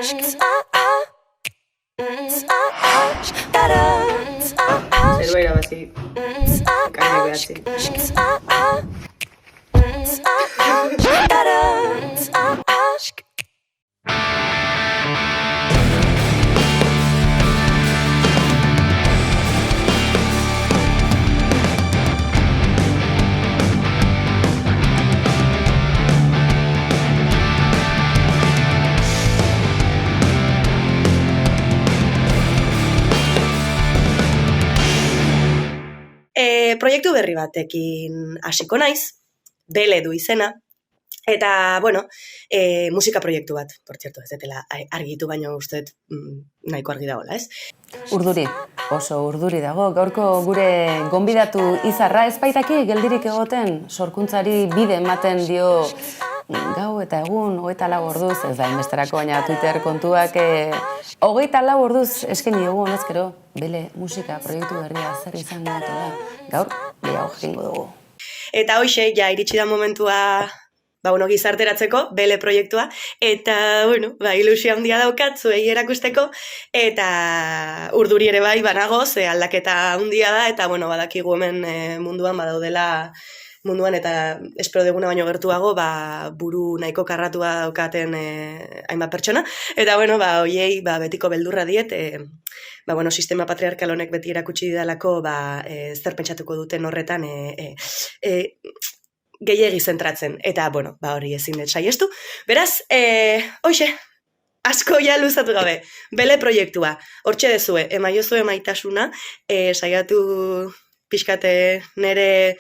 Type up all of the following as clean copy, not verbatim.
Zerua irabazi, ekainak behatzi. Proiektu berri batekin hasiko naiz, Bele du izena, eta, bueno, musika proiektu bat, por cierto, ez detela argitu, baina uste nahiko argi dagoela, ez? Urduri, oso urduri dago, gaurko gure gonbidatu izarra ez baitaki geldirik egoten, sorkuntzari bide ematen dio gau eta egun, 24 orduz, ez da inbesterako, baina Twitter kontuak 24 orduz eskaini dugu honezkero, Bele musika proiektu berria zer izango dutela, gaur gehiago jakingo dugu. Eta hoxe, ja iritsi da momentua gizarteratzeko, Bele proiektua, eta, ilusio handia daukat, zuei erakusteko, eta urduri ere bai banago, ze aldaketa handia da, eta, badakigu hemen munduan badaudela, eta espero deguna baino gertuago, buru nahiko karratua daukaten hainbat pertsona, eta, hoiei betiko beldurra diet, sistema patriarkal honek beti erakutsi didalako, zer pentsatuko duten horretan, gehiegi zentratzen, eta, hori ezin dut saiestu. Beraz, hoxe, asko ja luzatu gabe, Bele proiektua, hortxe dezue, emaiozue maitasuna, saiatu pixkate nere,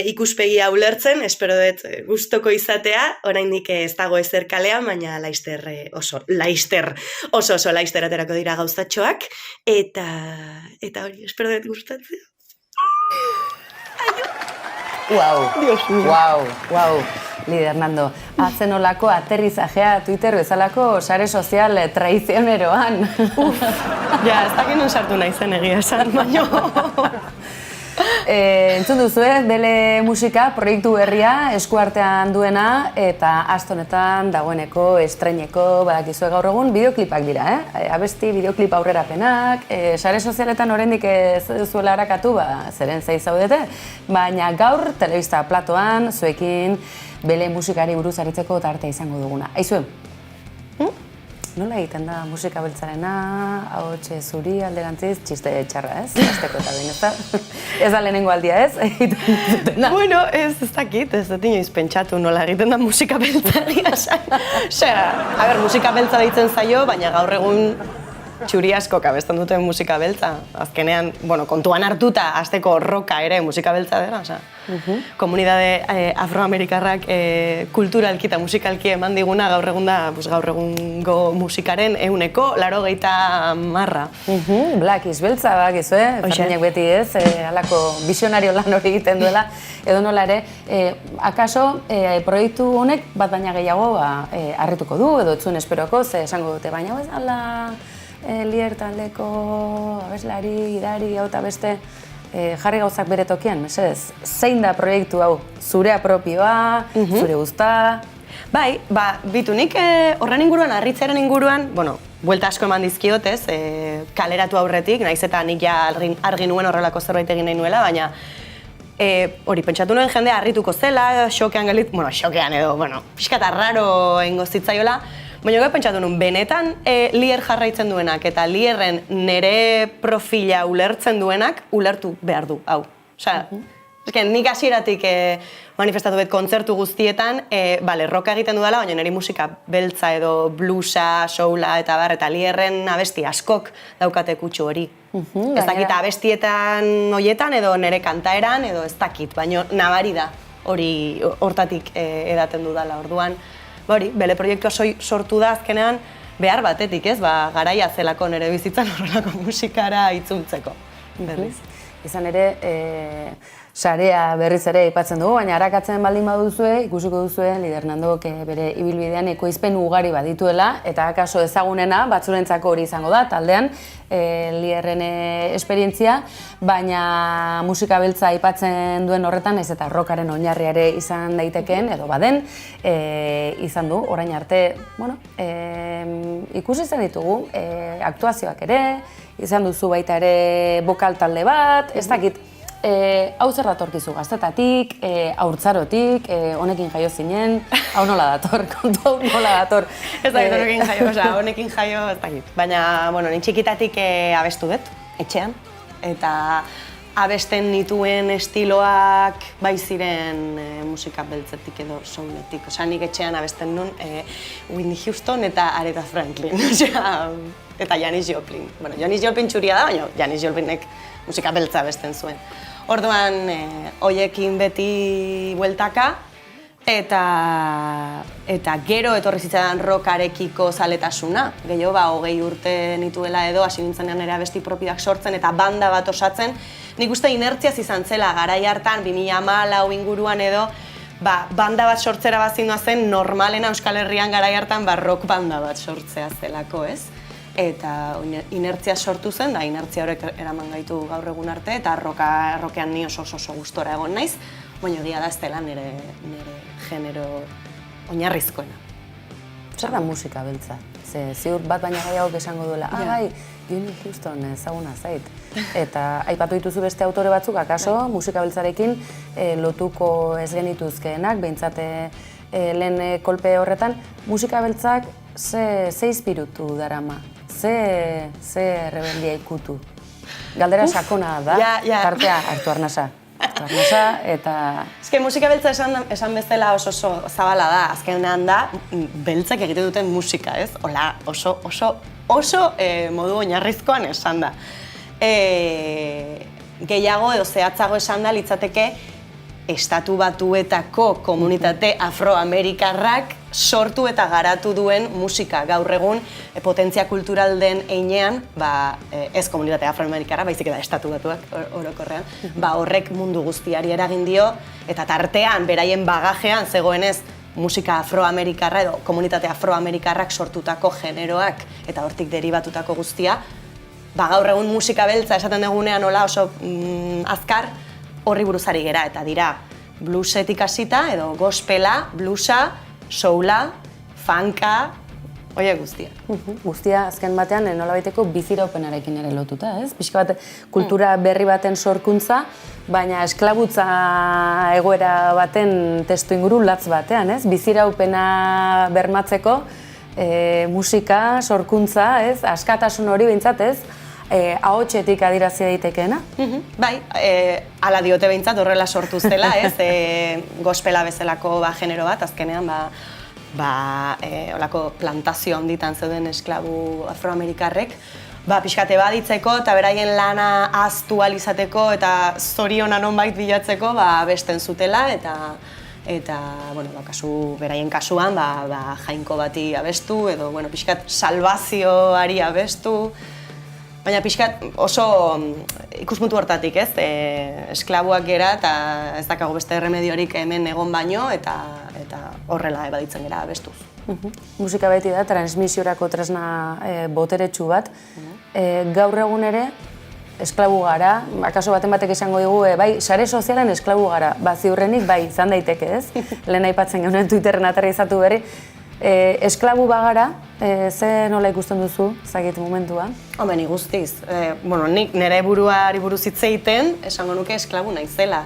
ikuspegia ulertzen, espero dut gustoko izatea, oraindik ez dago ezer kalean, baina laister oso laister aterako dira gauzatxoak, eta hori, espero dut gustatzea. Wow, Lidia Hernando. Atzen olako aterrizajea Twitter bezalako sare sozial traizioneroan. Ja, ez dakit non sartu nahi zen egia esan, baino. Entzun duzue, Bele musika proiektu berria eskuartean duena eta aste honetan dagoeneko estreineko badakizue gaur egun bideoklipak dira, abesti bideoklip aurrerapenak, sare sozialetan oraindik ez duzuela harakatu, zeren zei zaudete, baina gaur telebista platoan zuekin Bele musikari buruz aritzeko tartea izango duguna. Aizue, nola egiten da musika beltzarena, ahotxe zuri alderantziz, txiste txarra, ez? Azteko eta behin, ez da? Ez da lehenengo aldia, ez? Bueno, ez dakit, ez dut inoiz pentsatu nola egiten da musika beltzaria esan. Osea, musika beltza deitzen zaio, baina gaur egun txuri askok abesten duten musika beltza. Azkenean, kontuan hartuta, azteko roka ere musika beltza dela, osea. Komunidade afroamerikarrak kulturalki eta musikalki eman diguna gaur egungo musikaren 80%. Black is beltza bakizue, Ferminek beti ez, halako visionario lan hori egiten duela, edo nola ere, akaso proiektu honek bat baina gehiago harrituko du, edo etzuen esperoko, ze esango dute, baina ez ala Lier taldeko abeslari, gidari, hau eta beste jarri gauzak bere tokian, mesedez? Zein da proiektu hau? Zurea propioa, zure guzta? Bai, bitunik horren inguruan, harritzearen inguruan, buelta asko eman dizkiotez, kaleratu aurretik, naiz eta nik ja argi nuen horrelako zerbait egin nahi nuela, baina hori, pentsatu nuen jendea harrituko zela, xokean edo, pixkat arraro eingo zitzaiola, baina gero pentsatu nuen, benetan Lier jarraitzen duenak eta Lierren nere profila ulertzen duenak ulertu behar du, hau. Osea, nik hasieratik manifestatu bet kontzertu guztietan, roka egiten dudala, baina niri musika beltza edo bluesa, soula eta Lierren abesti askok daukate kutsu hori. Ez dakit abestietan horietan edo nere kantaeran edo ez dakit, baina nabari da hori hortatik edaten dudala orduan. Bele proiektua sortu da azkenean behar batetik, ez? Garaia zelako nire bizitzan horrelako musikara itzultzeko. Izan ere, sarea berriz ere aipatzen dugu, baina arakatzen baldin baduzue, ikusiko duzue Lider Nandok bere ibilbidean ekoizpen ugari badituela, eta akaso ezagunena batzurentzako hori izango da, taldean, Liderren esperientzia, baina musika beltza aipatzen duen horretan, ez eta rockaren oinarria ere izan daitekeen, edo baden, izan du, orain arte, bueno, ikusi izan ditugu, aktuazioak ere, izan duzu baita ere bokal talde bat, ez dakit, hau zer datorkizu gaztetatik, haurtzarotik, honekin jaio zinen, hau nola dator, kontu hau nola dator. Ez dakit honekin jaio, honekin jaio, ez dakit. Baina, bueno, ni txikitatik abestu dut, etxean, eta abesten nituen estiloak bai ziren musika beltzetik edo souletik. Osea, nik etxean abesten nun Whitney Houston eta Aretha Franklin, eta Janis Joplin. Bueno, Janis Joplin txuria da, baina Janis Joplinek musika beltza abesten zuen. Orduan, hoiekin beti bueltaka, eta gero etorri zitzaidan rockarekiko zaletasuna. Gehiago, 20 urte nituela edo, hasi nintzenean ere abesti propioak sortzen eta banda bat osatzen. Nik uste inertziaz izan zela, garai hartan, 2014 inguruan edo, banda bat sortzera bazindoa zen, normalena Euskal Herrian garai hartan rock banda bat sortzea zelako, ez? Eta inertzia sortu zen, da inertzia horrek eraman gaitu gaur egun arte, eta rockean ni oso gustora egon naiz, baina egia da ez dela nire genero oinarrizkoena. Zer da musika beltza? Ziur bat baina gaiagok esango duela, bai, Whitney Houston ezaguna zait. Eta aipatu dituzu beste autore batzuk, akaso musika beltzarekin lotuko ez genituzkeenak, behintzat lehen kolpe horretan, musika beltzak ze inspirutu darama? Ze rebeldia ikutu? Galdera sakona da, tartea hartu arnasa. Eta... Eske musika beltza esan bezala oso zabala da, azkenean da, beltzak egiten duten musika, ez? Hola, oso modu oinarrizkoan esan da. Gehiago edo zehatzago esan da litzateke Estatu Batuetako komunitate afroamerikarrak sortu eta garatu duen musika. Gaur egun, potentzia kultural den heinean, ez komunitate afroamerikarra, baizik eta Estatu Batuak orokorrean, horrek mundu guztiari eragin dio, eta tartean, beraien bagajean zegoenez, musika afroamerikarra edo komunitate afroamerikarrak sortutako generoak eta hortik deribatutako guztia, gaur egun musika beltza esaten dugunean hola oso azkar, horri buruzari gera, eta dira bluesetik hasita, edo gospela, bluesa, soula, funka, horiek guztiak. Guztia azken batean nolabaiteko biziraupenarekin ere lotuta, ez? Pixka bat kultura berri baten sorkuntza, baina esklabutza egoera baten testu inguru latz batean, ez? Biziraupena bermatzeko musika, sorkuntza, ez? Askatasun hori behintzat, ez? Ahotsetik adirazi daitekeena? Bai, hala diote behintzat horrela sortu zela, ez? Gospela bezalako genero bat, azkenean, holako plantazio handitan zeuden esklabu afroamerikarrek, pixkate baditzeko eta beraien lana ahaztu ahal izateko eta zoriona nonbait bilatzeko abesten zutela eta beraien kasuan jainko bati abestu edo pixkat salvazioari abestu. Baina pixkat oso ikuspuntu hortatik, ez? Esklabuak gera eta ez dakago beste erremediorik hemen egon baino eta horrela ebaditzen gera abestuz. Musika beti da, transmisiorako tresna boteretsu bat. Gaur egun ere, esklabu gara, akaso baten batek esango digu, bai, sare sozialen esklabu gara. Ziurrenik, bai, izan daiteke, ez? Lehen aipatzen genuen Twitterren aterrizatu berri. Esklabu bagara, ze nola ikusten duzu, zagit momentua? Nik guztiz. Nik nire buruari buruz hitz egiten, esango nuke esklabu naizela.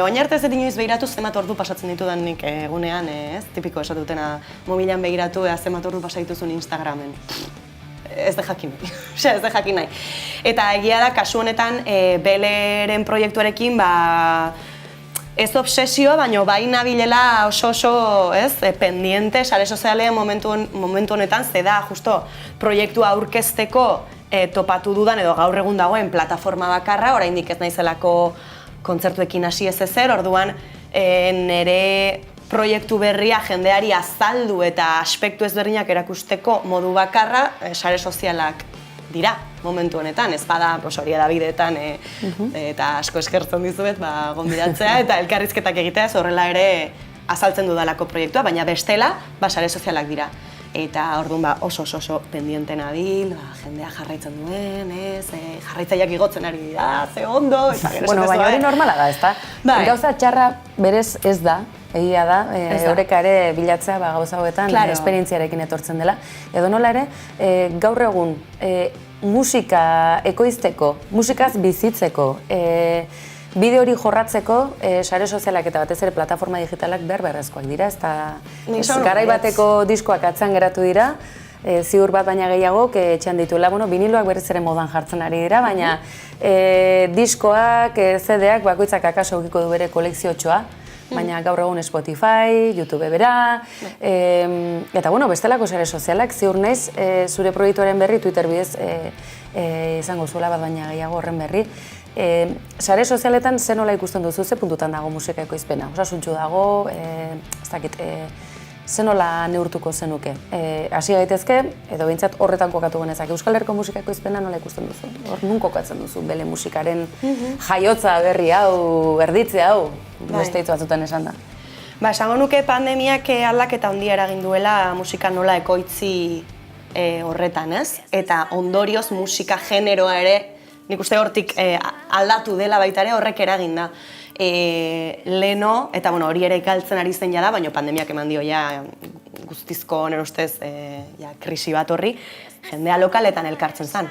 Oin arte ez dut inoiz behiratu zenbat ordu pasatzen ditudan nik egunean, ez? Tipiko esatutena mobilan behiratu zenbat ordu pasaituzun Instagramen. Ez de jakin nahi. Ez de jakin nahi. Eta egia da, kasu honetan, Beleren proiektuarekin, ez obsesioa, baina bai nabilela oso, pendiente, sare sozialean momentu honetan, ze da, justo, proiektua aurkezteko topatu dudan, edo gaur egun dagoen plataforma bakarra, oraindik ez naizelako kontzertuekin hasi ez ezer, orduan nire proiektu berria jendeari azaldu eta aspektu ezberdinak erakusteko modu bakarra, sare sozialak dira momentu honetan, ez bada hori edabideetan eta asko eskertzen dizuet gonbidatzea eta elkarrizketak egitea, horrela ere azaltzen dudalako proiektua, baina bestela sare sozialak dira. Eta orduan oso pendiente nabil, jendea jarraitzen duen, jarraitzaileak igotzen ari dira, ze ondo, eta gero Bueno, baina hori normala da, ezta? Gauza txarra berez ez da, egia da, eureka ere bilatzea gauza hauetan esperientziarekin etortzen dela. Edo nola ere, gaur egun musika ekoizteko, musikaz bizitzeko, bideo hori jorratzeko, sare sozialak eta batez ere plataforma digitalak beharrezkoak dira, garai bateko diskoak atzan geratu dira, ziur bat baina gehiago, etxean dituela, biniloak berriz ere modan jartzen ari dira, baina diskoak, CD-ak, bakoitzak akaso ukiko du bere kolekziotxoa, baina gaur egun Spotify, YouTube bera, eta bestelako sare sozialak, ziur naiz, zure proiektuaren berri, Twitter bidez izango zuela bat baina gehiago horren berri. Sare sozialetan ze nola ikusten duzu, ze puntutan dago musika ekoizpena? Osasuntsu dago, ez dakit, ze nola neurtuko zenuke? Hasi gaitezke, edo behintzat horretan kokatu genezak. Euskal Herriko musika ekoizpena nola ikusten duzu? Hor nun kokatzen duzu, bele musikaren jaiotza berri hau, erditze hau, beste hitz batzutan esan da. Esango nuke pandemiak aldaketa handia eragin duela musika nola ekoitzi horretan, ez? Eta ondorioz musika generoa ere, nik uste hortik aldatu dela baita ere horrek eragin da. Leno, eta hori ere galtzen ari zen jada, baina pandemiak eman dio guztizko nire ustez krisi bat horri, jendea lokaletan elkartzen zen,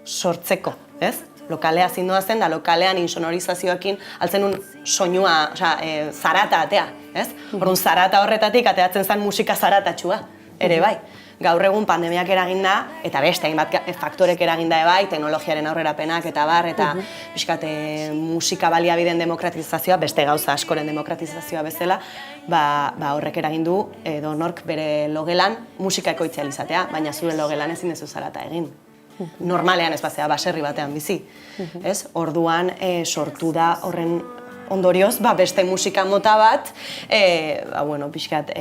sortzeko, ez? Lokalea zindoa zen, da lokalean insonorizazioekin altzen un soinua, zarata atea, ez? Orduan zarata horretatik ateatzen zen musika zaratatxua, ere bai. Gaur egun pandemiak eraginda, eta beste hainbat faktorek eraginda bai, teknologiaren aurrerapenak eta bar, eta pixkat musika baliabideen demokratizazioa, beste gauza askoren demokratizazioa bezala, horrek eragindu edo nork bere logelan musika ekoitzea izatea, baina zure logelan ezin dezu zarata egin. Normalean ez bazea baserri batean bizi. Orduan sortu da horren ondorioz beste musika mota bat, pixkat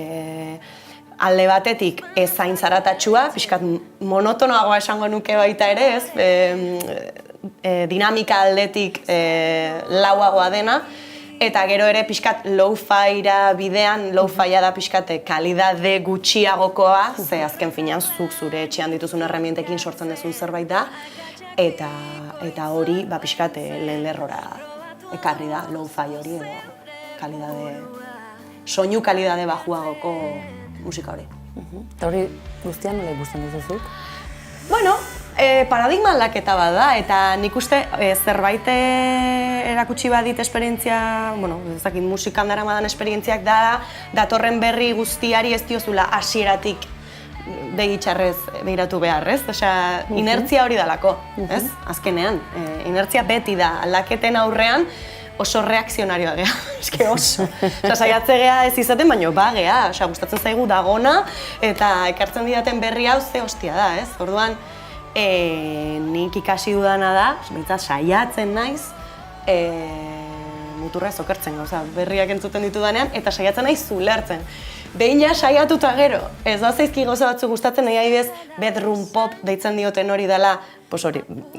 alde batetik ez zain zaratatxua, pixkat monotonoagoa esango nuke baita ere, dinamika aldetik lauagoa dena, eta gero ere pixkat low-fira bidean, low-fia da pixkat kalidade gutxiagokoa, ze azken finean zuk zure etxean dituzun erremientekin sortzen duzun zerbait da, eta hori pixkat lehen lerrora ekarri da, low-fi hori edo soinu kalidade bajuagoko musika hori. Eta hori guztian nola ikusten duzuzuk? Paradigma aldaketa bat da, eta nik uste zerbait erakutsi badit esperientzia, ezakit musikan daramadan esperientziak da, datorren berri guztiari ez diozula hasieratik begitxarrez begiratu behar, ez? Osea, inertzia hori dalako, ez? Azkenean, inertzia beti da, aldaketen aurrean, oso reakzionarioa geha, eske oso. Saiatze geha ez izaten, baina geha, gustatzen zaigu dagona eta ekartzen didaten berri hau ze hostia da, ez? Orduan, nik ikasi dudana da, behintzat saiatzen naiz, muturra ez okertzen gauza, berriak entzuten ditudanean, eta saiatzen naiz zulertzen. Behin ja saiatuta gero, ez da zaizki gauza batzu gustatzen, nahi adibidez, bedroom pop deitzen dioten hori dela,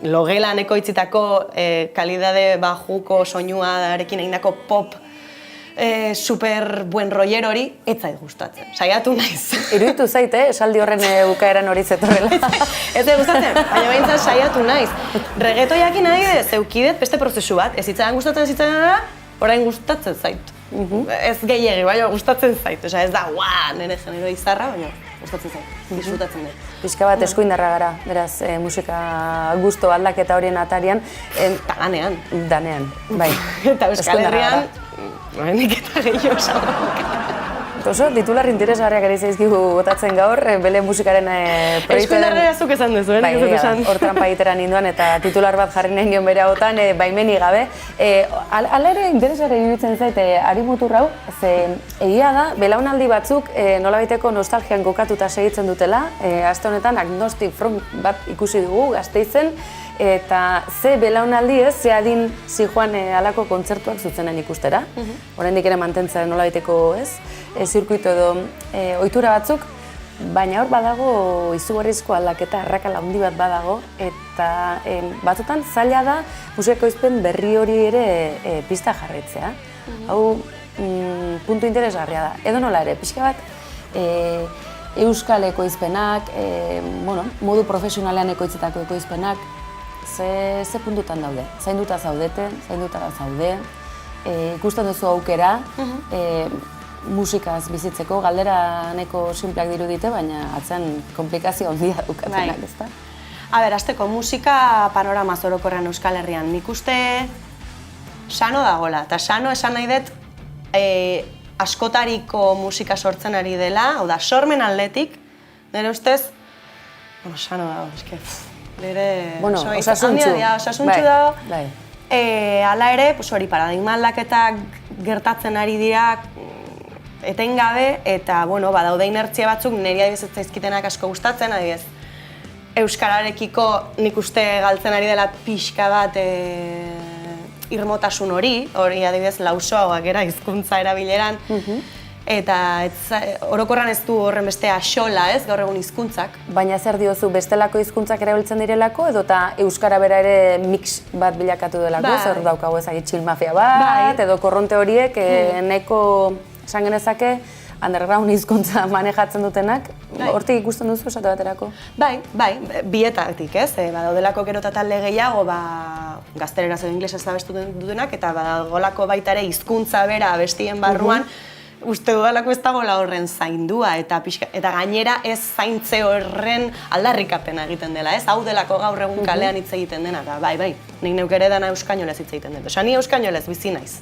logelan ekoitzitako kalidade bajuko soinuarekin egindako pop super buen roller hori, ez zait gustatzen. Saiatu naiz. Iruditu zait, esaldi horren bukaeran hori zetorrela. Ez zait gustatzen, baina behintzat saiatu naiz. Reggaetoiakin adibidez, zeukidet beste prozesu bat, ez zitzaidan gustatzen, orain gustatzen zait. Ez gehiegi, baina gustatzen zait. Ez da, nire genero izarra, baina gustatzen zait, disfrutatzen dut. Pixka bat eskuindarra gara, beraz, musika gusto aldaketa horien atarian. Eta danean. Danean, bai. Eta Euskal Herrian, nik eta gehiago esan. Oso, titular interesgarriak ere zaizkigu botatzen gaur, bele musikaren proiektuaren... Eskuindarra zuk esan duzu, bai, hor trampa egiteran ninduan eta titular bat jarri nahi nion bere hautan, baimenik gabe. Hala ere interesgarri iruditzen zait, Ari Muturrau, ze egia da, belaunaldi batzuk nolabaiteko nostalgian kokatuta segitzen dutela, aste honetan Agnostic Front bat ikusi dugu Gasteizen, eta ze belaunaldi ez, ze adin zijoan halako kontzertuak zutzenen ikustera. Oraindik ere mantentzen nolabaiteko ez, zirkuito edo ohitura batzuk, Baina hor badago izugarrizko aldaketa, arrakala handi bat badago, eta batzutan zaila da musika ekoizpen berri hori ere pista jarraitzea. Hau puntu interesgarria da. Edo nola ere, pixka bat euskal ekoizpenak, modu profesionalean ekoitzetako ekoizpenak, ze puntutan daude? Zainduta zaudete, zaindutara zaude, ikusten duzu aukera, musikaz bizitzeko, galdera neko sinpleak dirudite, baina atzean komplikazio handia dukatenak, ezta? Hasteko musika panorama orokorrean Euskal Herrian. Nik uste sano dagoela, eta sano esan nahi dut askotariko musika sortzen ari dela, hau da, sormen aldetik, nire ustez, sano dago, eske, osasuntxu dago. Hala ere, hori paradigma aldaketak gertatzen ari dira, etengabe, eta badaude inertzia batzuk niri adibidez ez zaizkitenak asko gustatzen, adibidez euskararekiko nik uste galtzen ari dela pixka bat irmotasun hori adibidez lausoagoak era hizkuntza erabileran, eta orokorran ez du horren beste axola, ez, gaur egun hizkuntzak. Baina zer diozu, bestelako hizkuntzak erabiltzen direlako, edo eta euskara bera ere mix bat bilakatu delako, zer daukagu ezagit chill mafia bat, edo korronte horiek nahiko esan genezake underground hizkuntza manejatzen dutenak, hortik ikusten duzu esate baterako? Bai, bietatik, ez? Badaudelako gero eta talde gehiago, gazteleraz edo inglesez abestu dutenak, eta badagolako baita ere hizkuntza bera abestien barruan, uste dudalako ez dagoela horren zaindua, eta gainera ez zaintze horren aldarrikapena egiten dela, ez? Hau delako gaur egun kalean hitz egiten dena, eta bai, nik neuk ere dana euskainolez hitz egiten dut. Ni euskainolez bizi naiz.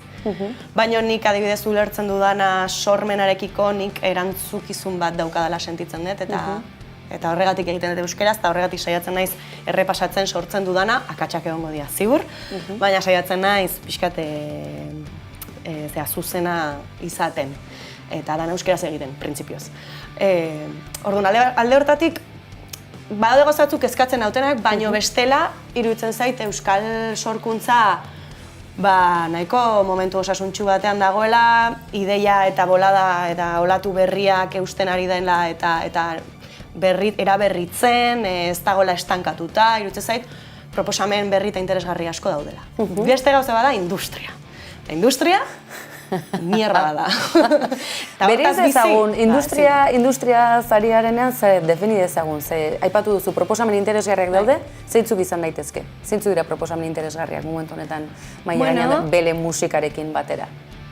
Baina nik adibidez ulertzen dudana sormenarekiko nik erantzukizun bat daukadala sentitzen dut, eta horregatik egiten dut euskeraz, eta horregatik saiatzen naiz errepasatzen sortzen dudana, akatsak egongo dira, ziur, baina saiatzen naiz pixkat zuzena izaten, eta dana euskeraz egiten, printzipioz. Orduan, alde hortatik, badaude gauza batzuk kezkatzen nautenak, baino bestela, iruditzen zait euskal sorkuntza nahiko momentu osasuntxu batean dagoela, ideia eta bolada eta olatu berriak eusten ari dela eta eraberritzen, ez dagoela estankatuta, iruditzen zait, proposamen berri eta interesgarri asko daudela. Beste gauza bada, industria. Eta industria, mierda da. Berez ezagun, industria zariarenean ze defini dezagun, aipatu duzu proposamen interesgarriak daude, zeintzuk izan daitezke? Zeintzuk dira proposamen interesgarriak momentu honetan maila bele musikarekin batera?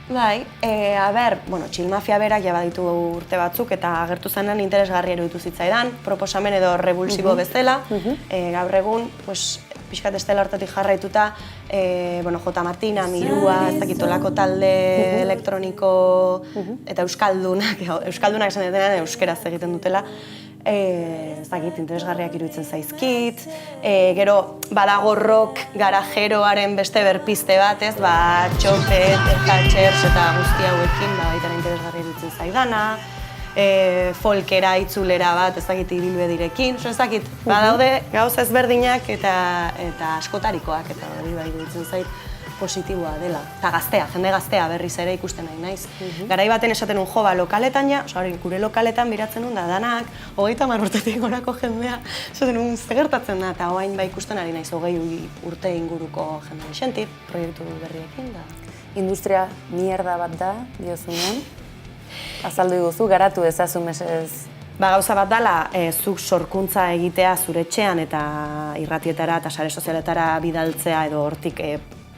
Bai, Chill Mafia berak ja baditu urte batzuk eta agertu zenean interesgarria iruditu zitzaidan, proposamen edo revulsibo bezala, gaur egun, pixkat estela hortatik jarraituta, J. Martina, Mirua, ez dakitolako talde elektroniko eta euskaldunak esan detenean euskeraz egiten dutela, ez dakit, interesgarriak iruditzen zaizkit, gero badago rock garajeroaren beste berpiste bat, ez, Txopet, Hatchers eta guzti hauekin, baita interesgarria iruditzen zaidana, folkera, itzulera bat, ez dakit ibilbedirekin, ez dakit, badaude gauza ezberdinak eta askotarikoak, eta hori bai iruditzen zait positiboa dela. Eta gaztea, jende gaztea berriz ere ikusten nahi naiz. Garai baten esaten nun lokaletan ja, gure lokaletan biratzen nun da danak, 30 urtetik gorako jendea, esaten nun gertatzen da, eta orain bai ikusten ari naiz 20 urte inguruko jende xentit, proiektu berriekin da. Industria mierda bat da, diozunean. Azaldu iguzu, garatu ezazu mesez. Gauza bat dela, zuk sorkuntza egitea zure etxean eta irratietara eta sare sozialetara bidaltzea edo hortik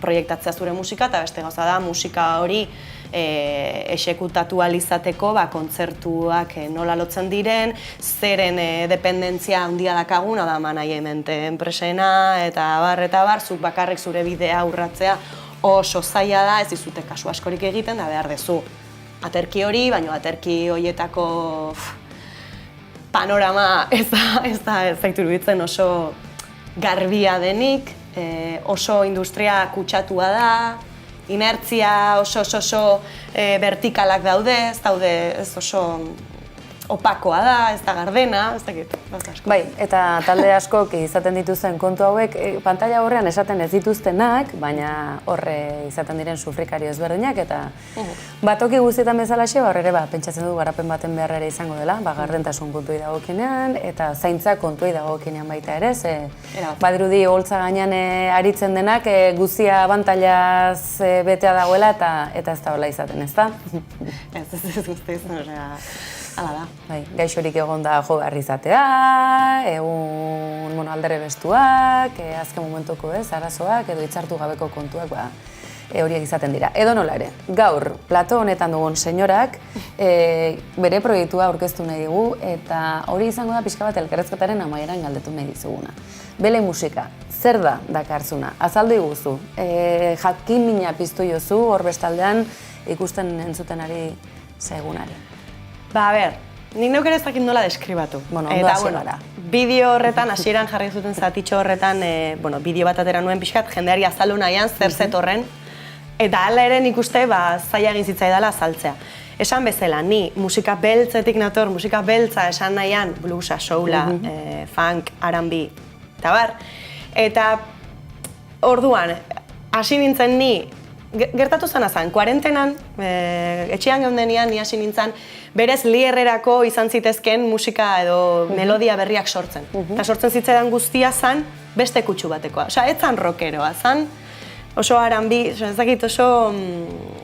proiektatzea zure musika, eta beste gauza da musika hori exekutatu alizateko kontzertuak nola lotzen diren, zeren dependentzia handia dakagun, hau da management enpresena eta bar, zuk bakarrik zure bidea urratzea oso zaila da, ez dizute kasu askorik egiten, da behar dezu aterki hori, baina aterki horietako panorama ez zaitu iruditzen oso garbia denik, oso industria kutsatua da, inertzia oso vertikalak daude, ez daude oso opakoa da, ez da gardena, ez dakit, asko. Bai, eta talde askok izaten dituzten kontu hauek, pantalla horrean esaten ez dituztenak, baina horre izaten diren sufrikario ezberdinak, eta toki guztietan bezalaxe, hor ere pentsatzen du garapen baten beharra ere izango dela, gardentasun kontuei dagokienean, eta zaintza kontuei dagokienean baita ere, badirudi holtza gainean aritzen denak guztia abantailaz betea dagoela, eta ez da hola izaten, ez da? Ez guztiz, hala da. Bai, gaixorik egon da jo behar izatea, egun aldere bestuak, azken momentuko arazoak, edo hitzartu gabeko kontuak, horiek izaten dira. Edo nola ere, gaur, plato honetan dugun senyorak bere proiektua aurkeztu nahi digu, eta hori izango da pixka bat elkarrezketaren amaieran galdetu nahi dizuguna. Bele musika, zer da dakartzuna? Azaldu iguzu, jakin mina piztu jozu, hor bestaldean ikusten entzuten ari zaigunari. Ba, a ber, nik neuk ere ez dakit nola deskribatu. Ondo hasi gara. Bideo horretan, hasieran jarri zuten zatitxo horretan, bideo bat atera nuen pixkat, jendeari azaldu nahian zer zetorren, eta hala ere nik uste zaila egin zitzaidala azaltzea. Esan bezala, ni musika beltzetik nator, musika beltza esan nahian, bluesa, soula, funk, R&B, eta bar. Eta orduan, hasi nintzen ni, gertatu zena zen, kuarentenan, etxean geundenian, ni hasi nintzen, berez lierrerako izan zitezken musika edo melodia berriak sortzen. Eta sortzen zitzaidan guztia zen beste kutsu batekoa. Osea, ez zan rockeroa, zen oso R&B, ez dakit oso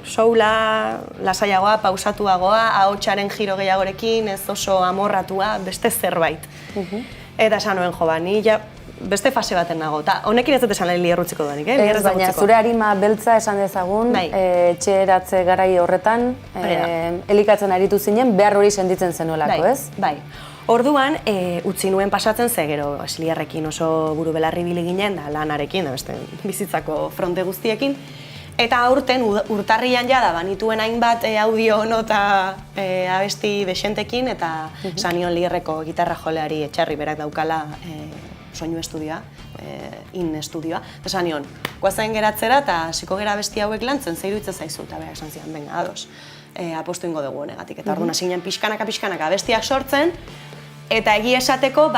soula, lasaiagoa, pausatuagoa, ahotsaren giro gehiagorekin, ez oso amorratua, beste zerbait. Eta esan nuen jo, ni beste fase baten nago, eta honekin ez dut esan lierrutziko duanik, Ez, baina zure harima beltza esan dezagun, etxeratze garai horretan, elikatzen aritu zinen, behar hori senditzen zenuelako, ez? Bai. Orduan, utzi nuen pasatzen ze, gero liarrekin oso buru belarri bili ginen, da lanarekin, da beste bizitzako fronte guztiekin, eta aurten urtarrian jada banituen hainbat audio nota abesti desentekin, eta sanion lierreko gitarra joleari etxarri berak daukala soinu estudioa, estudioa. Eta esan nion, guazen geratzera eta hasiko gera abesti hauek lantzen, ze iruditzen zaizu, eta berak esan zian, benga, ados, apostu ingo dugu honegatik. Eta orduan hasi ginen pixkanaka abestiak sortzen, eta egia esateko,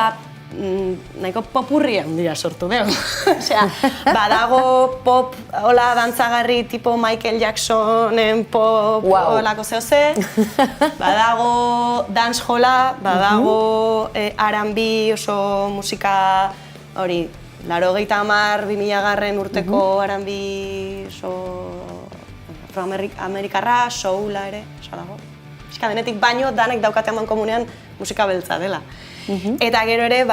nahiko popurri handia sortu dugu. Osea, badago pop, hola, dantzagarri, tipo Michael Jacksonen pop, holako zehose, badago dancehola, badago R&B, oso musika, hori, 80-2000 urteko R&B, oso afroamerikarra, soula ere, oso dago. Denetik baino, danek daukatean mankomunean musika beltza dela. Eta gero ere,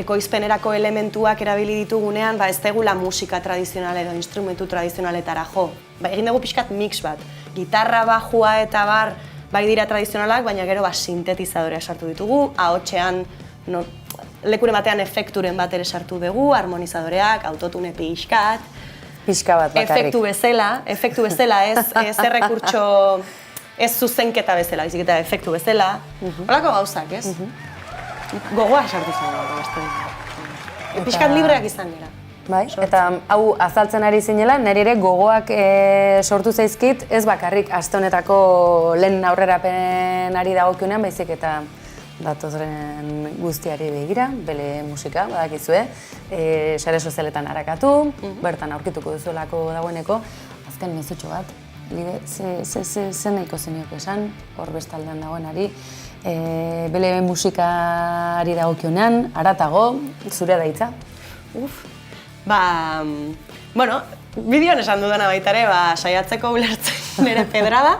ekoizpenerako elementuak erabili ditugunean, ez tegula musika tradizional edo instrumentu tradizionaletara jo. Egin dugu pixkat mix bat. Gitarra, bajua eta bar, bai dira tradizionalak, baina gero sintetizadorea sartu ditugu, ahotsean, lekuren batean efekturen bat ere sartu dugu, harmonizadoreak, autotune pixkat. Pixka bat bakarrik. Efektu bezala, ez errekurtso, ez zuzenketa bezala, bizik eta efektu bezala. Holako gauzak, ez? Gogoa sartu zen beste. Pixkat libreak izan dira. Bai, eta hau azaltzen ari zinela, nire ere gogoak sortu zaizkit, ez bakarrik aste honetako lehen aurrerapenari dagokionean, baizik eta datozren guztiari begira, bele musika, badakizue, sare sozialetan harakatu, bertan aurkituko duzuelako dagoeneko, azken mezutxo bat, ze nahiko zeniok esan, hor bestaldean dagoenari, bele musikari dagokionean, haratago, zure daitza? Bueno, bideoan esan dudana baita ere, saiatzeko ulertzen nire pedrada,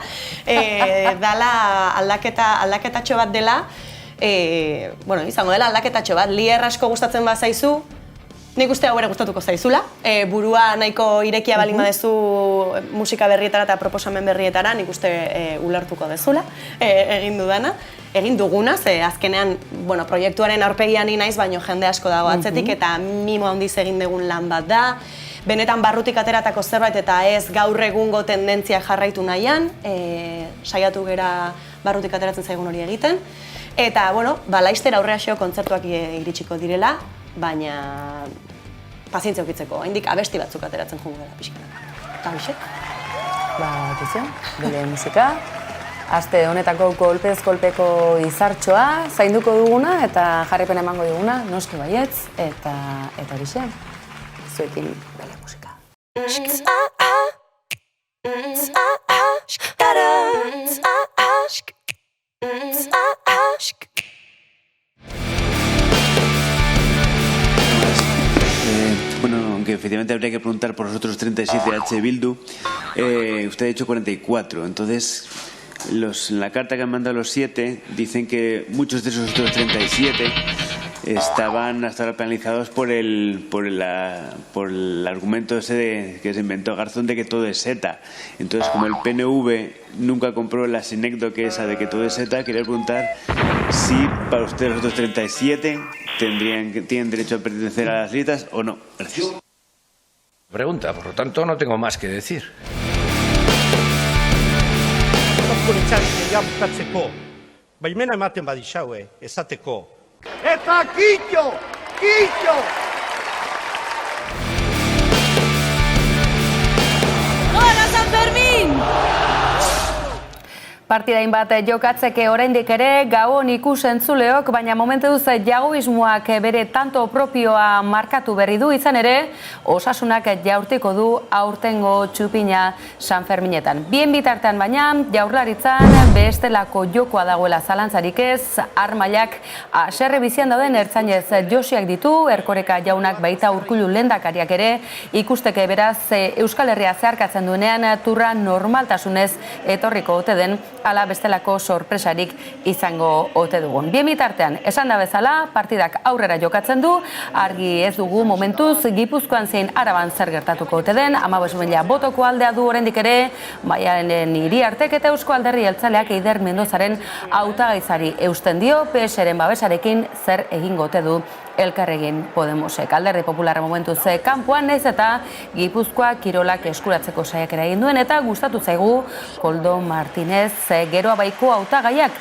dala aldaketatxo bat dela, izango dela aldaketatxo bat, lier asko gustatzen bat zaizu, nik uste hau ere gustatuko zaizula, burua nahiko irekia balin badezu musika berrietara eta proposamen berrietara, nik uste ulertuko dezula, egin dudana, egin duguna, ze azkenean proiektuaren aurpegian ni naiz, baino jende asko dago atzetik, eta mimo handiz egin dugun lan bat da, benetan barrutik ateratako zerbait eta ez gaur egungo tendentzia jarraitu nahian, saiatu gera barrutik ateratzen zaigun hori egiten, eta, laizter aurreaxeo kontzertuak iritsiko direla, baina pazientzia ukitzeko, haindik abesti batzuk ateratzen jungo dela pixkanak. Eta hoxe? Ba, bele musika, aste honetako kolpez kolpeko izartxoa zainduko duguna eta jarripena emango duguna, noski baietz, eta horixe, zuekin bele musika. Bueno, aunque efectivamente habría que preguntar por los otros 37 de H. Bildu, usted ha dicho 44, entonces en la carta que han mandado los 7 dicen que muchos de esos otros 37 estaban hasta ahora penalizados por el argumento ese que se inventó Garzón de que todo es ETA. Entonces, como el PNV nunca compró la sinécdoque esa de que todo es ETA, quería preguntar si para usted los otros 37 tienen derecho a pertenecer a las listas o no. Gracias. Pregunta, por lo tanto no tengo más que decir. Baimena ematen badixaue, esateko. ¡Eta Quillo! ¡Quillo! ¡Gora San Fermín! Partidain bat jokatzeke oraindik ere Gabon ikus-entzuleok, baina momentu duz jagoismoak bere tanto propioa markatu berri du, izan ere Osasunak jaurtiko du aurtengo txupina San Ferminetan. Bien bitartean baina Jaurlaritzan bestelako jokoa dagoela zalantzarik ez, armailak haserre bizian dauden ertzainez josiak ditu, Erkoreka jaunak baita Urkullu lehendakariak ere, ikusteke beraz Euskal Herria zeharkatzen duenean turra normaltasunez etorriko ote den, ala bestelako sorpresarik izango ote dugun. Bien bitartean, esan da bezala, partidak aurrera jokatzen du, argi ez dugu momentuz Gipuzkoan zein Araban zer gertatuko ote den, 15.000 botoko aldea du oraindik ere, Baiaren Iriartek eta Eusko Alderdi Jeltzaleak Eider Mendozaren hautagaizari eusten dio, PS-ren babesarekin zer egingo ote du Elkarrekin Podemosek. Alderdi Popularra momentuz kanpoan naiz eta Gipuzkoa kirolak eskuratzeko saiakera egin duen eta gustatu zaigu Koldo Martinez geroa baiko hautagaiak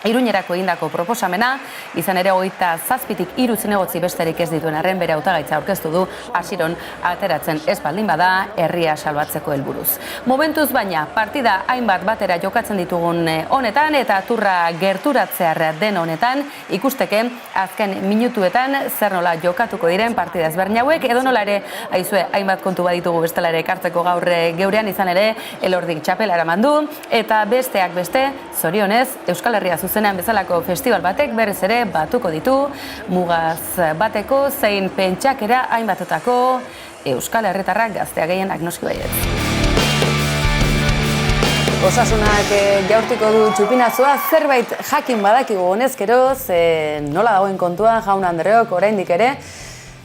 Iruñerako egindako proposamena, izan ere 27tik 3 zinegotzi besterik ez dituen arren bere hautagaitza aurkeztu du hasiron ateratzen ez baldin bada herria salbatzeko helburuz. Momentuz baina partida hainbat batera jokatzen ditugun honetan eta turra gerturatzear den honetan ikusteke azken minutuetan zer nola jokatuko diren partida ezberdin hauek edo nola ere aizue hainbat kontu baditugu bestela ere ekartzeko gaur geurean izan ere Elordik txapela eraman du eta besteak beste zorionez Euskal Herria zuzenean bezalako festival batek berriz ere batuko ditu, mugaz bateko zein pentsakera hainbatetako Euskal Herritarrak gaztea gehienak noski baietz. Osasunak jaurtiko du txupinazua, zerbait jakin badakigu honezkero, nola dagoen kontua jaun Andreok oraindik ere,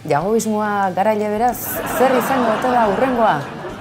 jagoismoa garaile beraz, zer izango ote da hurrengoa?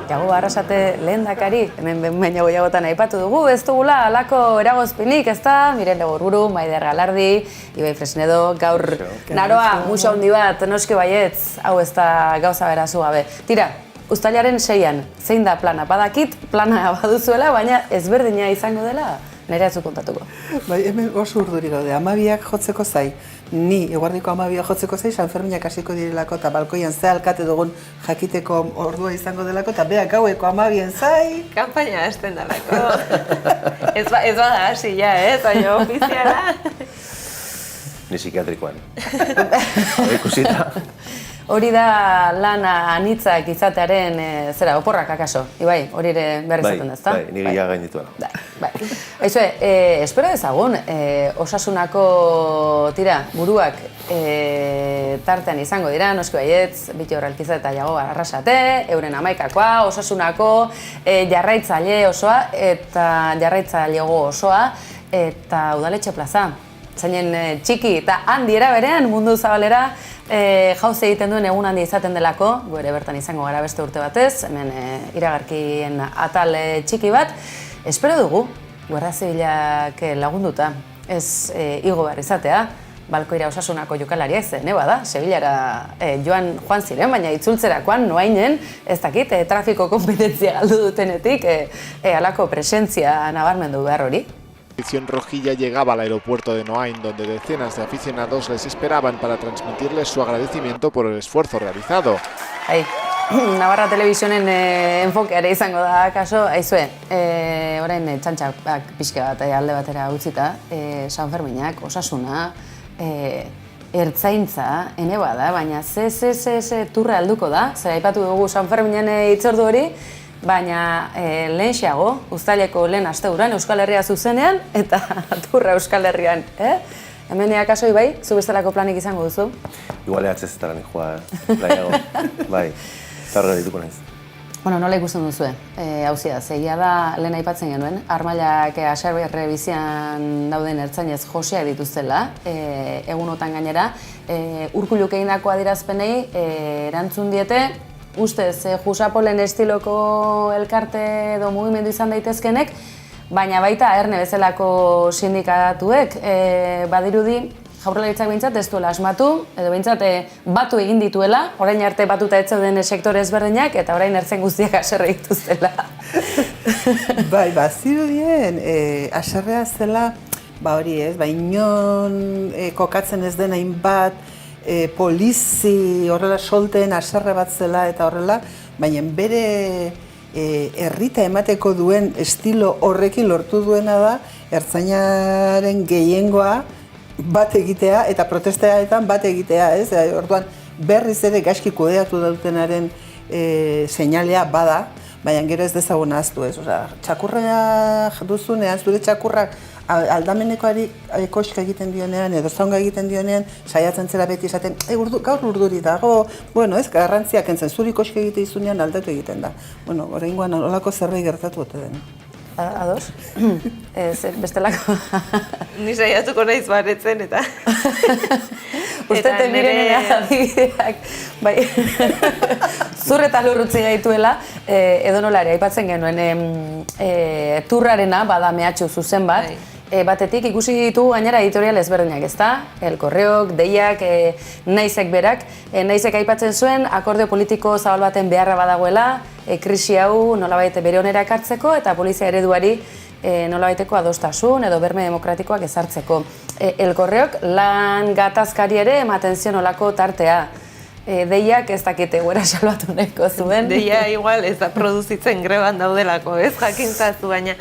Jago Arrasate lehendakari, hemen baina goiagotan aipatu dugu, ez dugula alako eragozpinik, ez da, Miren Legorburu, Maider Galardi, Ibai Fresnedo, gaur naroa, musa handi bat, noski baietz, hau ez da gauza berazu gabe. Tira, uztailaren 6an, zein da plana? Badakit, plana baduzuela, baina ezberdina izango dela, nire atzu kontatuko. Bai, hemen oso urduri gaude, 12ak jotzeko zai. Ni, eguardiko 12ak jotzeko zai, San Ferminak hasiko direlako eta balkoian ze alkate dugun jakiteko ordua izango delako, eta beak gaueko 12en zai. Kampaina hasten dalako. Ez bada hasi ja, baina ofiziala. Ni psikiatrikoan. Ikusita. Hori da lana anitzak izatearen, zera, oporrak akaso, Ibai, hori ere behar izaten da, ezta? Bai, nire ja gainituela. Bai. Aizue, espero dezagun, Osasunako buruak tartean izango dira, noski baietz, Biti Horralkiza eta Jago Arrasate, euren 11akoa, Osasunako jarraitzaile osoa eta jarraitzailego osoa eta Udaletxe plaza. Zainen txiki eta handi eraberean mundu zabalera jauze egiten duen egun handi izaten delako, gu ere bertan izango gara beste urte batez, hemen iragarkien atal txiki bat. Espero dugu, Guardia Zibilak lagunduta, ez igo behar izatea, balkoira Osasunako jokalariak zen, bada, Sevillara joan ziren, baina itzultzerakoan noainen, ez dakit, trafiko kompetentzia galdu dutenetik, halako presentzia nabarmendu behar hori. La afición rojilla llegaba al aeropuerto de Noain, donde decenas de aficionados les esperaban para transmitirles su agradecimiento por el esfuerzo realizado. Ahí, Navarra Telebizionen enfokeare izango da, kaso, aizue, orain txantxak pixka bat alde batera utzita, San Ferminak, osasuna, ertzaintza, ene bada, baina ze turra alduko da, zer aipatu dugu San Ferminen hitzordu hori, baina lehen xeago, uztaileko lehen asteburuan Euskal Herria zuzenean, eta turra Euskal Herrian, Hemen kasoi bai, zu bestelako planik izango duzu? Igual EHZ-etara nik joa, plaiago, bai, zarra dituko naiz. Bueno, nola ikusten duzue, hauzia, zegia da lehen aipatzen genuen, Armailak Aserberre bizian dauden ertzainez joseak dituztela, egunotan gainera, Urkulluk egindako adierazpenei erantzun diete, ustez, Jusapolen estiloko elkarte edo mugimendu izan daitezkenek, baina baita Erne bezalako sindikatuek badirudi Jaurlaritzak behintzat ez duela asmatu, edo behintzat batu egin dituela, orain arte batuta ez zeuden sektore ezberdinak, eta orain ertzen guztiak haserre dituztela. Bai, bazirudien, haserrea zela, hori ez, inon kokatzen ez den hainbat, polizi horrela solten haserre bat zela eta horrela, baina bere herrita emateko duen estilo horrekin lortu duena da, ertzainaren gehiengoa bat egitea eta protesteaetan bat egitea, ez? Orduan berriz ere gaizki kudeatu dutenaren seinalea bada, baina gero ez dezagun ahaztu, ez? Osea, txakurra duzunean, zure txakurrak aldamenekoari koska egiten dionean, edo zaunga egiten dionean, saiatzen zera beti esaten, gaur urduri dago, bueno, ez, garrantziak entzen, zuri koska egite izunean aldatu egiten da. Bueno, oraingoan olako zerbait gertatu ote den. Ados? Bestelako? Ni saiatuko naiz baretzen eta... Uste temirenea adibideak, bai, zur eta lurrutzi gaituela, edo nola ere, aipatzen genuen turrarena bada mehatxu zuzen bat, batetik ikusi ditu gainera editorial ezberdinak, ezta? El Correok, Deiak, Naizek berak, Naizek aipatzen zuen akordio politiko zabal baten beharra badagoela, krisi hau nolabait bere onera ekartzeko eta polizia ereduari nolabaiteko adostasun edo berme demokratikoak ezartzeko. El Correok lan gatazkari ere ematen zion olako tartea. Deiak ez dakite guera salbatu nahiko zuen. Deia igual ez da produzitzen greban daudelako, ez jakintzazu, baina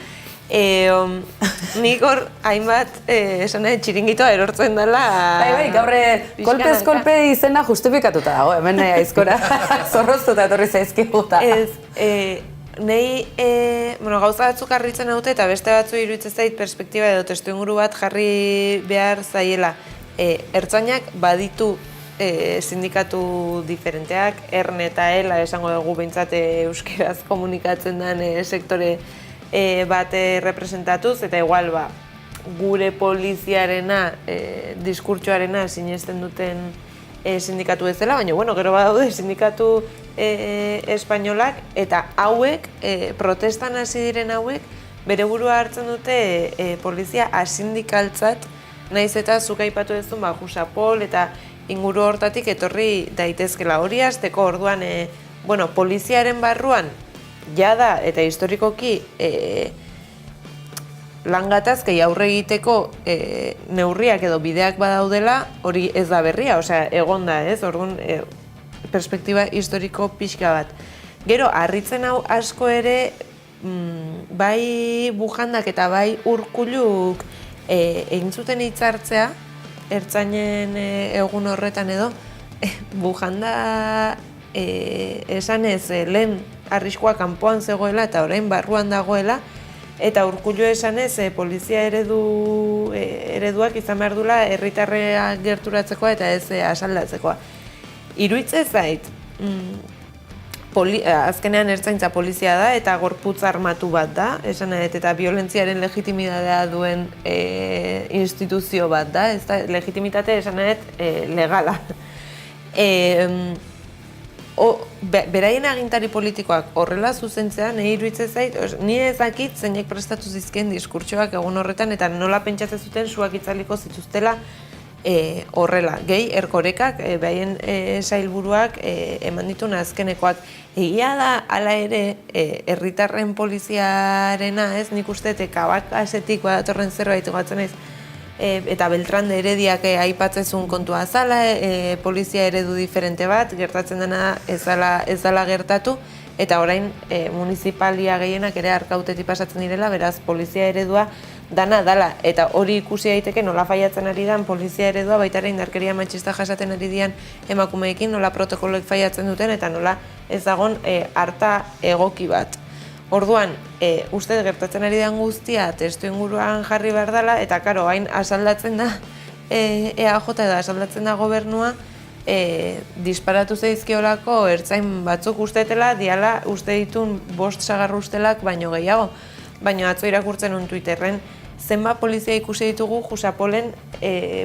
nik hor hainbat esan txiringitoa erortzen dela... Bai, gaur kolpez kolpe izena justifikatuta dago, hemen aizkora zorroztuta etorri zaizkiguta. Nei gauza batzuk harritzen haute eta beste batzu iruditzen zait perspektiba edo testuinguru bat jarri behar zaiela. Ertzainak baditu sindikatu diferenteak, Erne eta Ela esango dugu behintzat euskeraz komunikatzen den sektore bat representatuz, eta igual gure poliziarena, diskurtsoarena sinesten duten sindikatu ez dela, baina gero badaude sindikatu espainolak, eta hauek, protestan hasi diren hauek, bere burua hartzen dute polizia asindikaltzat, naiz eta zuk aipatu duzun Jusapol eta inguru hortatik etorri daitezkela. Hori hasteko orduan, poliziaren barruan, jada eta historikoki lan gatazkei aurre egiteko neurriak edo bideak badaudela, hori ez da berria, osea, egon da, ez? Orduan, perspektiba historiko pixka bat. Gero, harritzen hau asko ere, bai Bujandak eta bai Urkulluk egin zuten hitzartzea, ertzainen egun horretan edo, Bujanda esanez lehen arriskua kanpoan zegoela eta orain barruan dagoela, eta Urkullu esanez polizia ereduak izan behar dula herritarrea gerturatzekoa eta ez asaldatzekoa. Iruditzen zait, azkenean ertzaintza polizia da eta gorputz armatu bat da, esan eta biolentziaren legitimitatea duen instituzio bat da, ez da, legitimitate esan legala. Beraien agintari politikoak horrela zuzentzea, nahi iruditzen zait, ni ezakit zeinek prestatu zizkien diskurtsoak egun horretan eta nola pentsatzen zuten suak itzaliko zituztela horrela. Gehi, Erkorekak, behaien sailburuak eman dituen azkenekoak. Egia da, hala ere, herritarren poliziarena, ez, nik uste, kabakasetik badatorren zerbait gatzen naiz, eta Beltran de Herediak aipatzezun kontua zala, polizia eredu diferente bat, gertatzen dena ez dela gertatu, eta orain municipalia gehienak ere Arkautetik pasatzen direla, beraz polizia eredua dana dala, eta hori ikusi daiteke nola faiatzen ari dan polizia eredua, baita ere indarkeria matxista jasaten ari dian emakumeekin, nola protokoloek faiatzen duten, eta nola ez dagon harta egoki bat. Orduan, uste gertatzen ari den guztia testu inguruan jarri behar dela, eta karo, hain asaldatzen da EAJ edo asaldatzen da gobernua, disparatu zaizkiolako ertzain batzuk ustetela, diala uste ditun 5 sagar ustelak baino gehiago. Baina atzo irakurtzen un Twitterren, zenbat polizia ikusi ditugu Jusapolen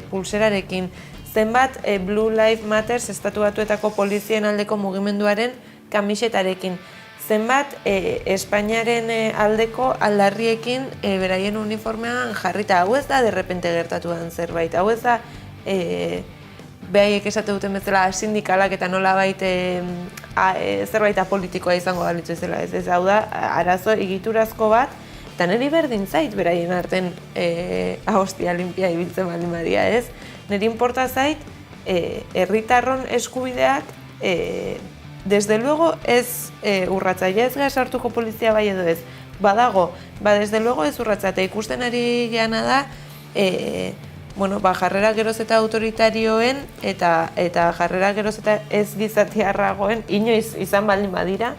pulserarekin, zenbat Blue Lives Matter estatu batuetako polizien aldeko mugimenduaren kamisetarekin, zenbat Espainiaren aldeko aldarriekin beraien uniformean jarrita. Hau ez da derrepente gertatu den zerbait, hau ez da behaiek esate duten bezala sindikalak eta nolabait zerbait apolitikoa izango balitzu ezela. Ez hau da arazo egiturazko bat, eta niri berdin zait beraien arten hostia limpia ibiltzen baldin badia, ez? Niri inporta zait herritarron eskubideak desde luego ez urratzaile, ez sartuko polizia bai edo ez. Badago, desde luego ez urratza, eta ikusten ari geana da jarrera geroz eta autoritarioen eta jarrera geroz eta ez gizatiarragoen inoiz izan baldin badira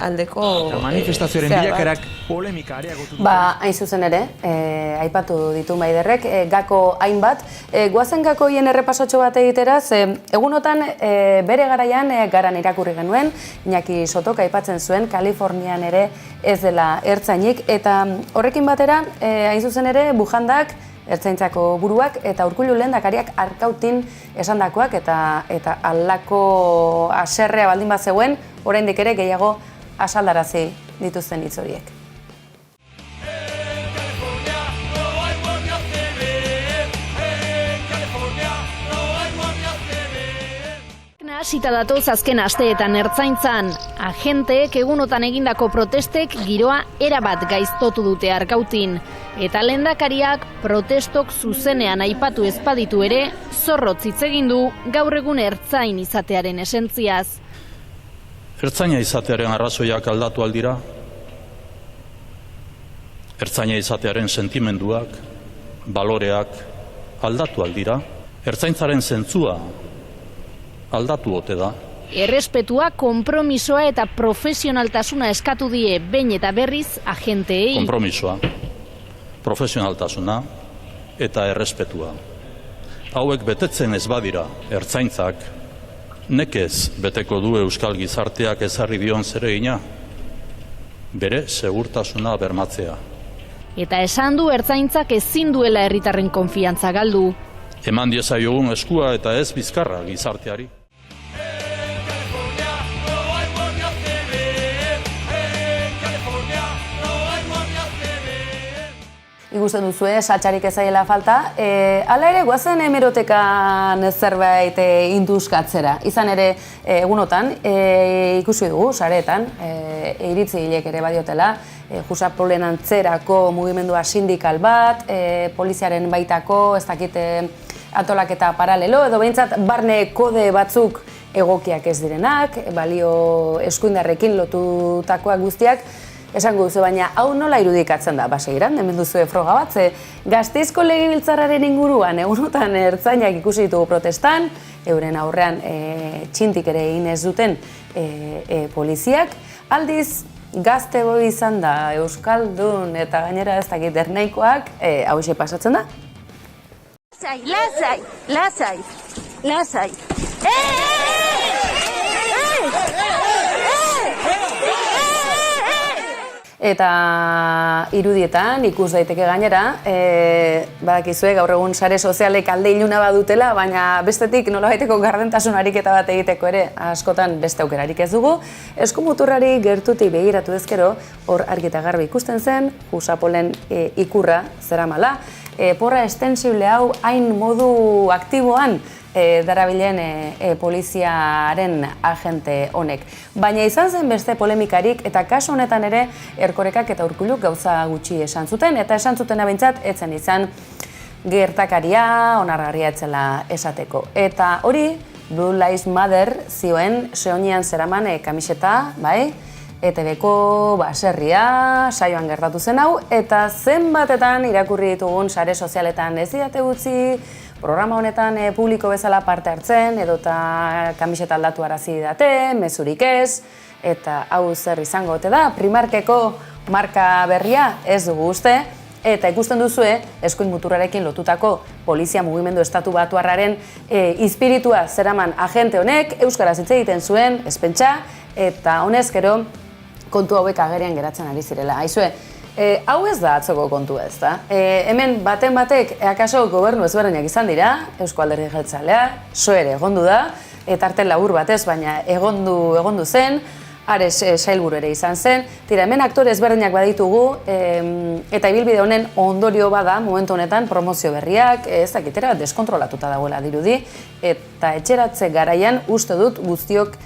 aldeko manifestazioaren bilakarak polemika areagotu dute. Hain zuzen ere, aipatu ditu Maiderrek, gako hainbat. Goazen gakoien errepasotxo bat egitera, egunotan bere garaian garan irakurri genuen, Iñaki Sotok aipatzen zuen, Kalifornian ere ez dela ertzainik, eta horrekin batera, hain zuzen ere, bujandak, ertzaintzako buruak eta Urkullu lehendakariak Arkautin esandakoak eta aldako haserrea baldin bat zegoen, oraindik ere gehiago asaldarazi dituzten hitz horiek. Hasita datoz azken asteetan ertzaintzan, agenteek egunotan egindako protestek giroa erabat gaiztotu dute Arkautin. Eta lehendakariak protestok zuzenean aipatu ezpaditu ere, zorrotz hitz egin du gaur egun ertzain izatearen esentziaz. Ertzaina izatearen arrazoiak aldatu aldira, ertzaina izatearen sentimenduak, baloreak aldatu aldira, ertzaintzaren zentzua aldatu ote da. Errespetua, konpromisoa eta profesionaltasuna eskatu die behin eta berriz agenteei. Konpromisoa, profesionaltasuna eta errespetua. Hauek betetzen ez badira ertzaintzak, nekez beteko du euskal gizarteak ezarri dion zeregina, bere segurtasuna bermatzea. Eta esan du ertzaintzak ezin duela herritarren konfiantza galdu. Eman diezaiogun eskua eta ez bizkarra gizarteari. Ikusten duzue, satxarik ezaiela falta. Hala ere, guazen hemerotekan zerbait induzkatzera. Izan ere, egunotan, ikusi dugu, sareetan, iritzi hilek ere badiotela, Jusapolen antzerako mugimendua sindikal bat, poliziaren baitako, ez dakite antolaketa paralelo, edo behintzat barne kode batzuk egokiak ez direnak, balio eskuindarrekin lotutakoak guztiak, esango duzu, baina hau nola irudikatzen da, basegiran, hemen duzu froga bat, Gasteizko legebiltzarraren inguruan, egunotan ertzainak ikusi ditugu protestan, euren aurrean txintik ere egin ez duten poliziak, aldiz gazte boi izan da euskaldun eta gainera ez dakit ernaikoak, hau pasatzen da? Lasai, lasai, lasai. Eta irudietan ikus daiteke gainera, badakizue gaur egun sare sozialek alde iluna badutela, baina bestetik nolabaiteko gardentasun ariketa bat egiteko ere askotan beste aukerarik ez dugu. Eskumuturrari gertutik begiratu ezkero, hor argi eta garbi ikusten zen, Jusapolen ikurra zeramala. Porra estensible hau hain modu aktiboan darabilen poliziaren agente honek. Baina izan zen beste polemikarik eta kasu honetan ere Erkorekak eta Urkulluk gauza gutxi esan zuten, eta esan zuten abintzat etzen izan gertakaria onargarria etzela esateko. Eta hori, Blue Lives Matter zioen seonian zeraman kamiseta, bai? ETV-ko baserria saioan gertatu zen hau, eta zenbatetan irakurri ditugun sare sozialetan ez didate utzi, programa honetan publiko bezala parte hartzen, edota kamiseta aldatu arazi didate, mezurik ez, eta hau zer izango ote da, Primarkeko marka berria ez dugu uste, eta ikusten duzue, eskuin muturarekin lotutako polizia mugimendu estatu batuarraren izpiritua zeraman agente honek, euskaraz hitz egiten zuen, espentsa, eta honez gero kontu hauek agerian geratzen ari zirela. Aizue, hau ez da atzoko kontua ez da. Hemen baten batek, akaso gobernu ezberdinak izan dira, Eusko Alderdi Jeltzalea, ere egondu da, eta arte labur batez, baina egondu zen, Ares sailburu ere izan zen. Tira, hemen aktore ezberdinak baditugu, eta ibilbide honen ondorio bada, momentu honetan, promozio berriak, ez dakitera, deskontrolatuta dagoela dirudi, eta etxeratze garaian uste dut guztiok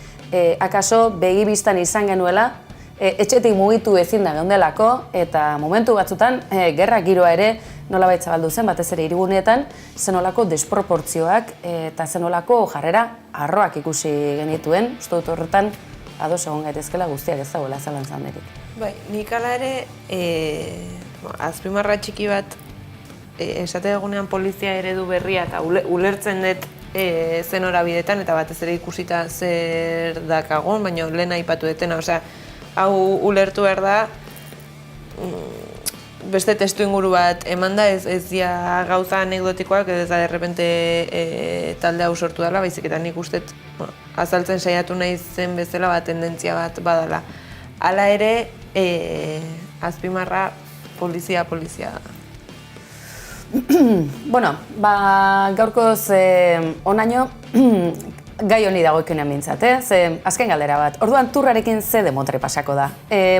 akaso begibistan izan genuela, etxetik mugitu ezin da geundelako, eta momentu batzutan, gerra giroa ere nolabait zabaldu zen, batez ere hiriguneetan, zenolako desproportzioak eta zenolako jarrera arroak ikusi genituen, uste dut horretan, ados egon gaitezkela guztiak ez dagoela zalantzan derik. Bai, nik ala ere, azpimarra txiki bat, esate egunean polizia eredu berria eta ulertzen dut zen horabidetan, eta batez ere ikusita zer dakagon, baina lehen aipatu detena, osea, hau ulertu behar da, beste testu inguru bat eman da, ez dia gauza anekdotikoak, ez da derrepente talde hau sortu dela, baizik eta nik ustet azaltzen saiatu nahi zen bezala bat tendentzia bat badala. Hala ere, azpimarra polizia. Bueno, gaurkoz onaino gai honi dagoikenean mintzat, ze azken galdera bat. Orduan turrarekin ze demotre pasako da.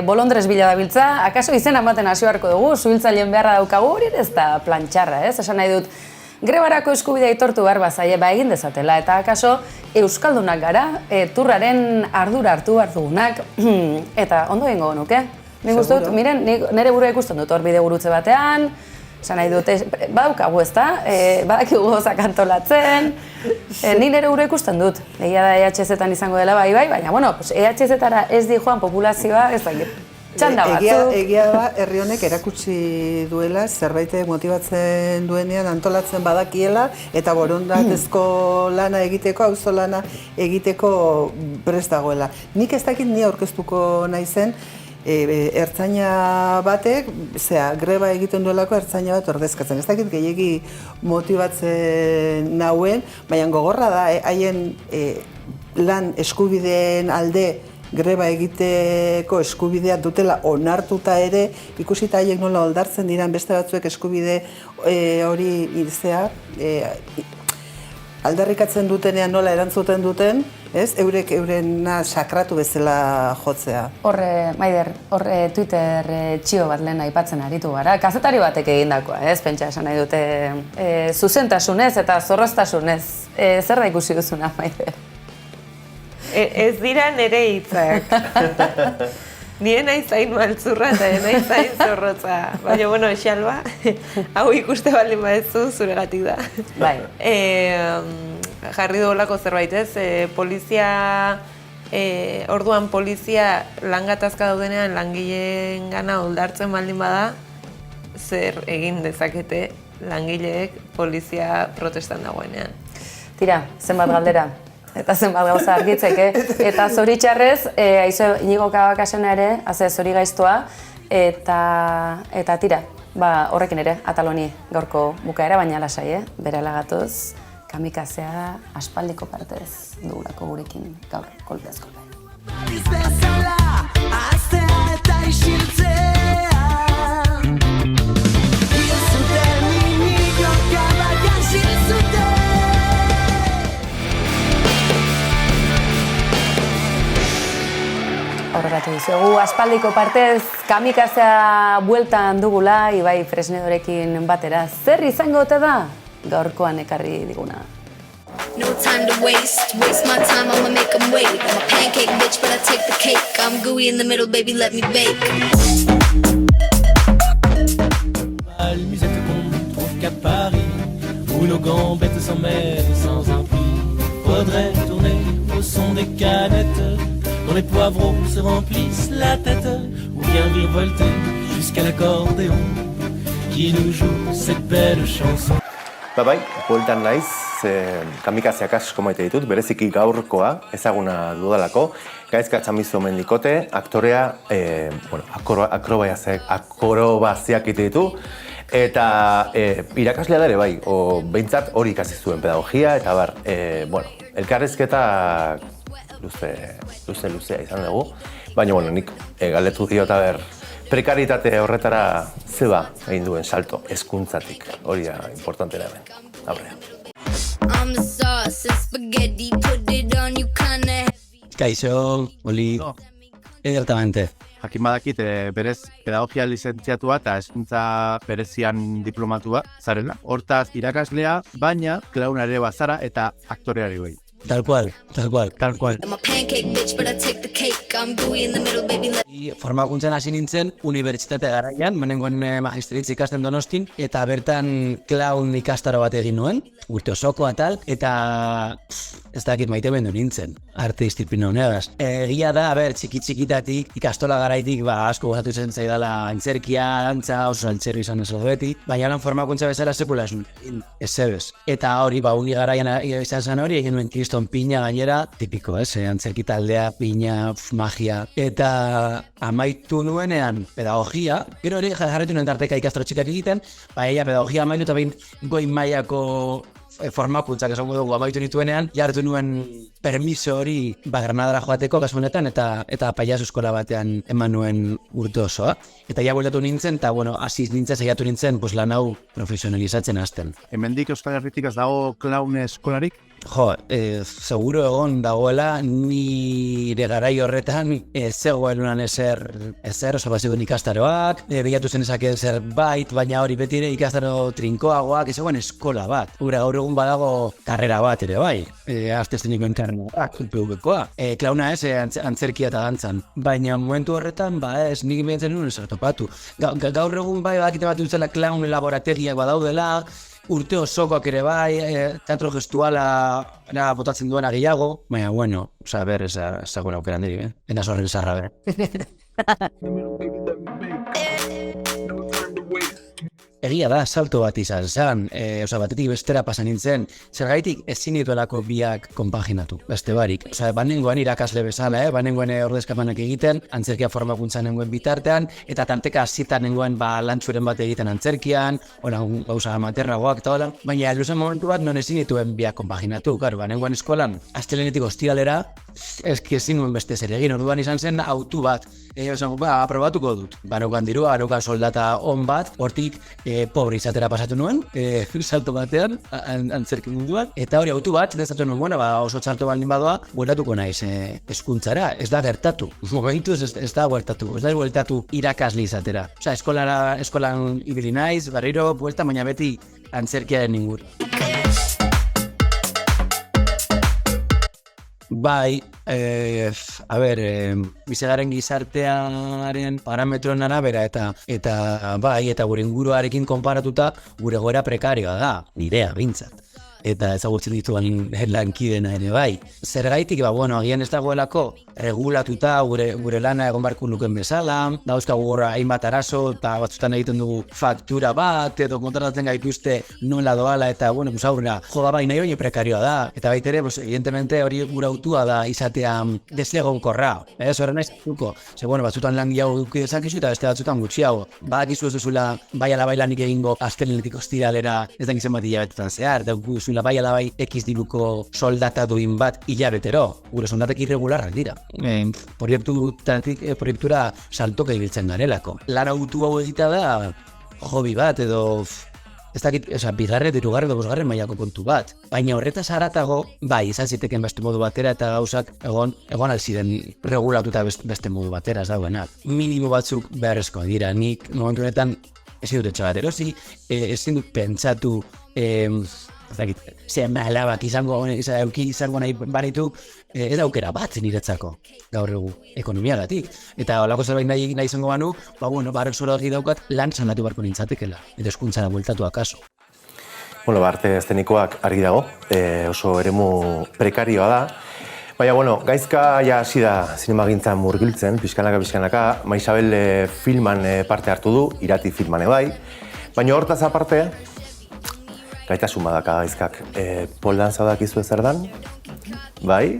Bolondrez bila dabiltza, akaso izena ematen hasi beharko dugu, zuhiltzaileen beharra daukagu, hori ez da plantxarra, esan nahi dut, grebarako eskubidea aitortu behar bazaie egin dezatela, eta akaso euskaldunak gara, turraren ardura hartu behar dugunak, eta ondo egingo nuke. Nik uste dut, miren, nire burua ikusten dut hor bide gurutze batean, esan nahi dut, badaukagu ez da, badakigu gozak antolatzen, ni nire burua ikusten dut, egia da EHZ-etan izango dela bai, baina, bueno, EHZ-etara ez di joan populazioa, ez da, txanda batzu. Egia da, herri honek erakutsi duela, zerbait motibatzen duenean antolatzen badakiela, eta borondatezko lana egiteko, auzo lana egiteko prest dagoela. Nik ez dakit ni aurkeztuko naizen, ertzaina batek, greba egiten duelako ertzaina bat ordezkatzen. Ez dakit gehiegi motibatzen nauen, baina gogorra da, haien lan eskubideen alde greba egiteko eskubidea dutela onartuta ere, ikusita haiek nola oldartzen diran beste batzuek eskubide hori aldarrikatzen dutenean nola erantzuten duten, eurek eurena sakratu bezala jotzea. Maider, Twitter txio bat lehen aipatzen aritu gara, kazetari batek egindakoa, pentsa esan nahi dute zuzentasunez eta zorroztasunez. Zer da ikusi duzuna, Maider? Ez dira nire hitzak. Nire nahi zain maltzurra eta nahi zain zorrotza. Baina, bueno, Xalba, hau ikuste baldin badezu zuregatik da. Bai. Jarri duolako zerbait ez, orduan polizia langatazka daudenean langileen gana oldartzen baldin bada, zer egin dezakete langileek polizia protestan dagoenean. Tira, zenbat galdera. Eta zenbat gauza argitzeke, eta zoritxarrez, Inigo Kabakasena ere, zori gaiztoa, eta tira, horrekin ere, ataloni gaurko bukaera, baina lasai, bere alagatoz, kamikazea aspaldiko partez dugulako gurekin gaur kolpeazkope. Horregatu dizugu, aspaldiko partez kamikazea bueltan dugula, Ibai Fresnedorekin batera. Zer izango ote da? Gaurkoan ekarri diguna. No time to waste my time, I'ma make them wait. I'm a pancake bitch, but I take the cake. I'm gooey in the middle, baby, let me bake. Elle misait qu'on trouve qu'à Paris. gambettes sans mer, sans un pli. Faudrait tourner au son des canettes, dont les poivreaux se remplissent la tête, ou bien virevolter jusqu'à l'accordéon qui nous joue cette belle chanson. Bai, bueltan naiz, kamikazeak asko maite ditut, bereziki gaurkoa, ezaguna dudalako, Gaizka Txamizu mendikote, aktorea, akrobaziak ite ditu, eta irakaslea da ere bai, behintzat hori ikasi zuen pedagogia, eta bar, elkarrizketa luzea izan dugu, baina nik galdetu dio eta prekaritate horretara zeba egin duen salto, hezkuntzatik, hori da importantera hemen, aurrean. Kaixo, Oli, edertamente. Jakin badakit, berez pedagogia lizentziatua eta hezkuntza berezian diplomatua zarela. Hortaz irakaslea, baina klaunare bazara eta aktoreari bai. Tal cual. Formakuntzan hasi nintzen unibertsitate garaian, menengoen magisteritz ikasten Donostin, eta bertan klaun ikastaro bat egin nuen, urte osokoa tal, eta ez dakit maite bendu nintzen, arte disziplina honegaz. Egia da, txiki-txikitatik, ikastola garaitik, asko gozatu zen zaidala antzerkia, dantza, oso antzerri izan ez beti, baina lan formakuntza bezala sekula ez zebez. Eta hori, uni garaian izan zen hori, egin nuen Kriston Pina gainera, tipiko, antzerki taldea, Pina, magia, eta amaitu nuenean pedagogia, gero hori jarretu nuen tarteka ikastaro txikak egiten, ella pedagogia amaitu eta behin goi mailako formakuntzak esango dugu amaitu nituenean, jarretu nuen permiso hori Granadara joateko kasunetan eta pailazo eskola batean eman nuen urte osoa. Eta ja bueltatu nintzen, eta hasi nintzen, saiatu nintzen, lan hau profesionalizatzen hasten. Hemendik Euskal Herritik ez dago klaun eskolarik? Jo, seguro egon dagoela, nire garai horretan zegoelunan ezer oso bazioen ikastaroak, bilatu zen ezaken zerbait, baina hori betire ikastaro trinkoagoak, ez egoen eskola bat. Gaur egun badago karrera bat ere bai, aztezen ikuen karrerak, PV-koa. Klauna ez, antzerkia eta dantzan, baina momentu horretan, ez nik behintzen nuen ezer topatu. Gaur egun bai, bakite bat dutzela klaun laborategiak badaudela, urte osokoak ere bai, teatro gestuala botatzen duena gehiago, baina, ez dagoen aukeran diri, ena zorren zarra, Egia da, salto bat izan zen, batetik bestera pasan nintzen, zergaitik ezin dituelako biak konpaginatu, beste barik. Banengoan irakasle bezala, banengoen ordezkapanak egiten, antzerkia formakuntza nengoen bitartean, eta tanteka zitan nengoen lantzuren bat egiten antzerkian, gauza amaterragoak eta hola, baina luzen momentu bat non ezin dituen biak konpaginatu, banengoen eskolan, astelenetik ostiralera, ezin nuen beste zer egin, orduan izan zen autu bat, aprobatuko dut. Baneukan dirua, baneukan soldata on bat, hortik pobre izatera pasatu nuen, salto batean, antzerki munduan, eta hori autu bat, dezatu nuen, oso txarto baldin badoa, bueltatuko naiz hezkuntzara, ez da gertatu. Momentuz ez da bueltatu irakasle izatera. Eskolan ibili naiz, barriro, buelta, baina beti antzerkiaren ingur. Bai, bizigaren gizartearen parametroen arabera eta gure inguruarekin konparatuta gure goera prekarioa da, nirea bintzat. Eta ezagutzen dituan lankidena ere bai. Zergaitik, agian ez dagoelako regulatuta gure lana egon barko nuken bezala, dauzkagu gora hainbat arazo eta batzutan egiten dugu faktura bat, edo kontratatzen gaituzte nola doala eta, aurrera, bai nahi baina prekarioa da. Eta baitere, evidentemente hori gure autua da izatea deslegonkorra. Horren nahi zatuko. Batzutan lan gehiago duki dezakizu eta beste batzutan gutxiago. Badakizu ez duzula bai ala bai lanik egingo astelenetik ostiralera ez dakizen bat hilabetetan zehar, bai ala bai X diruko soldata duin bat hilabetero. Gure soldatek irregularrak dira. Proiektura saltoka ibiltzen garelako. Lan autu hau egita da hobi bat edo ez dakit, bigarren, hirugarren edo bosgarren mailako kontu bat. Baina horretaz haratago, izan ziteken beste modu batera eta gauzak egon alziren regulatuta beste modu batera ez dauenak. Minimo batzuk beharrezkoa dira. Nik momentu honetan ezin dut etxabat erosi, ezin dut pentsatu zen alabak izango nahi banitu, ez aukera bat niretzako gaur egu ekonomiagatik. Eta holako zerbait nahi izango banu, barrek zora hori daukat lan sanatu barko nintzatekela, eta hezkuntzara bueltatu akaso. bueno, arte eszenikoak argi dago, oso eremu prekarioa da. Baina, bueno, gaizka ja hasi da zinemagintzan murgiltzen, pixkanaka, Maisabel filman parte hartu du, Irati filman bai. Baina hortaz aparte, gaitasun badaka gaizkak. Pole dance dakizu zer dan? Bai?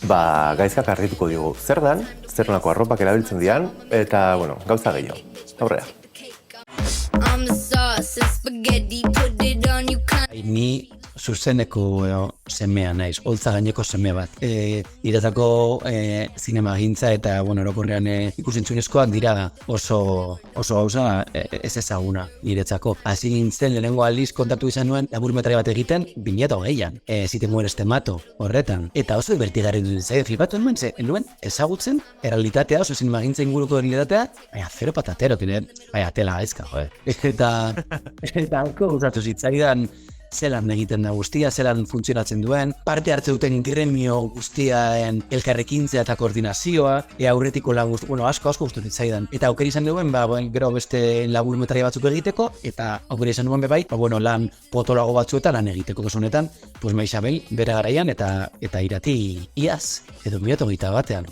Ba, gaizkak argituko digu zer dan, zer nolako arropak erabiltzen dian, eta, bueno, gauza gehiago. Aurrea. Ni zuzeneko semea naiz, holtza gaineko seme bat. Niretzako zinemagintza eta, bueno, orokorrean ikusentzunezkoak dira oso gauza ez ezaguna niretzako. Hasi nintzen lehenengo aldiz kontatu izan nuen laburmetrai bat egiten 2020an, Si te mueres te mato, horretan. Eta oso divertigarri dut zaio flipatu nuen, nuen ezagutzen errealitatea, oso zinemagintza inguruko errealitatea, baina zero patatero, baina tela gaizka, joder. Eta hanko gustatu zitzaidan zelan egiten da guztia, zelan funtzionatzen duen, parte hartze duten gremio guztiaen elkarrekintzea eta koordinazioa, aurretiko lan asko guztu zitzaidan. Eta aukera izan duen, gero beste laburmetraia batzuk egiteko, eta aukera izan duen bebai, lan potolago batzuetan lan egiteko honetan, Maisabel bere garaian eta Irati iaz, edo 2021 batean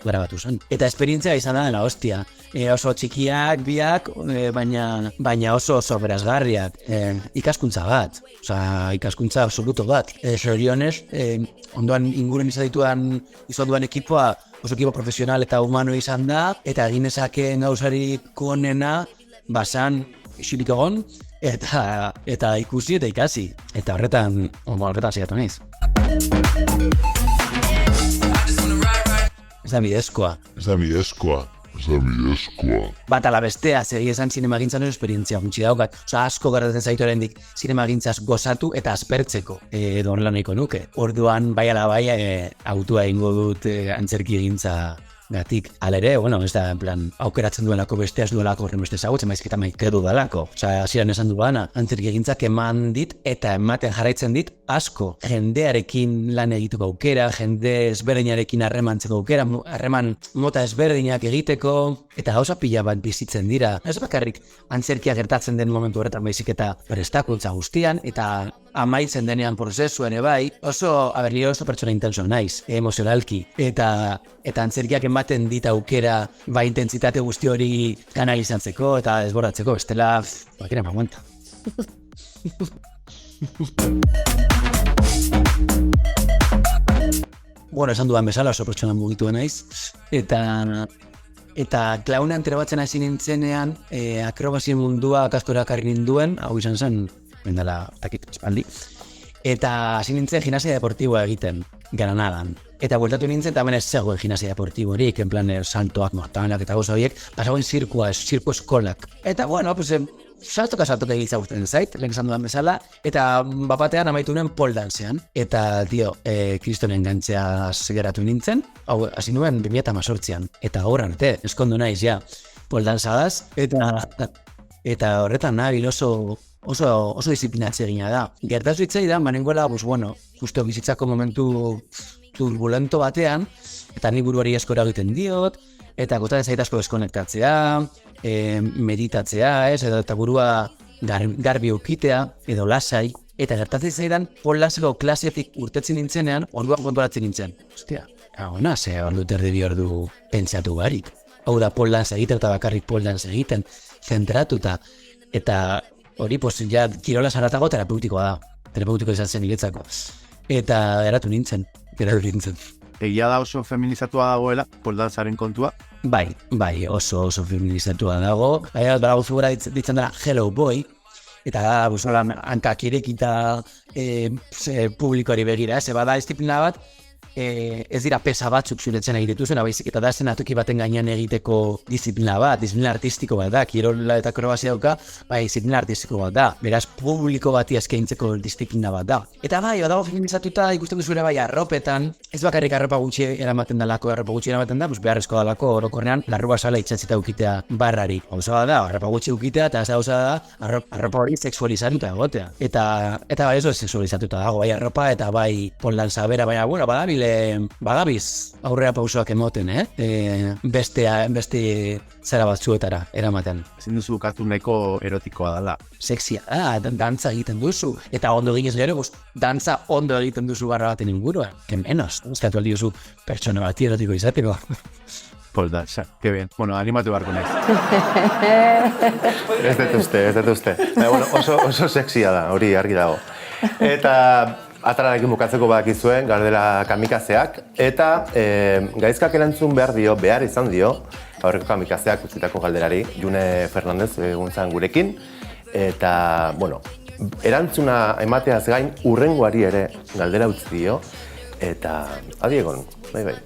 grabatu zen. Eta esperientzia izan da dela hostia. Oso txikiak, biak, baina oso berazgarriak. Ikaskuntza bat, ikaskuntza absoluto bat. Zorionez, ondoan inguren izan duan ekipoa, oso ekipo profesional eta humano izan da, eta egin ezakeen gauzarik onena, basan isilik egon, eta ikusi eta ikasi. Eta horretan zaiatu naiz. Ez da bidezkoa. Bat ala bestea, segi esan zinemagintzan esperientzia gutxi daukat. Asko gertatzen zaitu oraindik zinemagintzaz gozatu eta aspertzeko edo horrela nahiko nuke. Orduan, bai ala bai, autua egingo dut antzerki egintza gatik. Halere, ez da, en plan, aukeratzen duelako bestea ez duelako horren beste ezagutzen, maizketa maite dudalako. Hasieran esan duana, antzerki egintzak eman dit eta ematen jarraitzen dit asko. Jendearekin lan egiteko aukera, jende ezberdinarekin harremantzeko aukera, harreman mota ezberdinak egiteko, eta gauza pila bat bizitzen dira. Ez bakarrik antzerkia gertatzen den momentu horretan baizik eta prestakuntza guztian, eta amaitzen denean prozesuan bai, oso pertsona intenso naiz, emozionalki, eta antzerkiak ematen dit aukera intentsitate guzti hori kanalizatzeko eta desbordatzeko, bestela, bakera aguanta. Esan dudan bezala oso pertsona mugitu naiz, eta klauna antrebatzen hasi nintzenean, akrobazien mundua kastora karri ninduen, hau izan zen, bendala, espaldi. Eta hasi nintzen gimnasia deportiboa egiten, Granadan. Eta bueltatu nintzen, eta ez zegoen gimnasia deportiborik, en plan, saltoak, mortanak eta gauza horiek, pasagoen zirko eskolak. Eta, saltoka egitza guztien zait, lehen esan dudan bezala, eta bapatean amaitu nuen pole dancean. Eta, kristonen gantzea geratu nintzen, hasi nuen 2018an. Eta horren, eskondu naiz, pole danceagaz, eta horretan nabil oso disiplinatze egina da. Gertatu hitzaidan, banengoela, justo bizitzako momentu turbulento batean, eta ni buruari asko eragiten diot, eta gotatzen zait asko deskonektatzea, meditatzea, eta burua garbi ukitea, edo lasai, eta gertatzen zaidan, pole danceko klasetik urtetzen nintzenean, orduan kontoratzen nintzen. Ostia, ordu terdi bi ordu pentsatu barik. Hau da pole dance egiten, eta bakarrik pole dance egiten, zentratuta, eta hori, kirola zaratago terapeutikoa da. Terapeutiko izan zen niretzako. Eta geratu nintzen. Egia da oso feminizatua dagoela, pole dancearen kontua? Bai, oso feminizatua dago. Baina guzura ditzen dara Hello Boy, eta hankak irekita publikoari begira, ez bada disiplina bat, ez dira pesa batzuk zuretzen egitetu zen, baizik eta da zen atoki baten gainean egiteko disiplina bat, disiplina artistiko bat da, kirola eta akrobazia dauka, disiplina artistiko bat da, beraz publiko bati eskaintzeko disiplina bat da. Eta badago feminizatuta ikusteko zure arropetan, ez bakarrik arropa gutxi eramaten dalako, beharrezko dalako orokorrean, larrua sala itxatzita ukitea barrari. Hauza da, arropa gutxi ukitea, eta ez da, arropa hori seksualizatuta egotea. Eta oso seksualizatuta dago, arropa eta pole dance bera, baina badabil Nabil, bagabiz aurrera pausoak emoten, beste zera batzuetara eramaten. Ezin duzu bukatu nahiko erotikoa dela. Sexia da, dantza egiten duzu. Eta ondo eginez gero, dantza ondo egiten duzu barra baten inguruan. Que menos, eskatu aldi duzu pertsona bat erotiko izateko. Polda, que bien. Bueno, animatu beharko naiz. Ez dut uste. Oso sexia da, hori argi dago. Eta atararekin bukatzeko badakizuen, gardera kamikazeak, eta gaizkak erantzun behar izan dio, aurreko kamikazeak utzitako galderari, June Fernandez eguntzan gurekin, eta, erantzuna emateaz gain, urrengoari ere galdera utzi dio, eta adi egon, bai.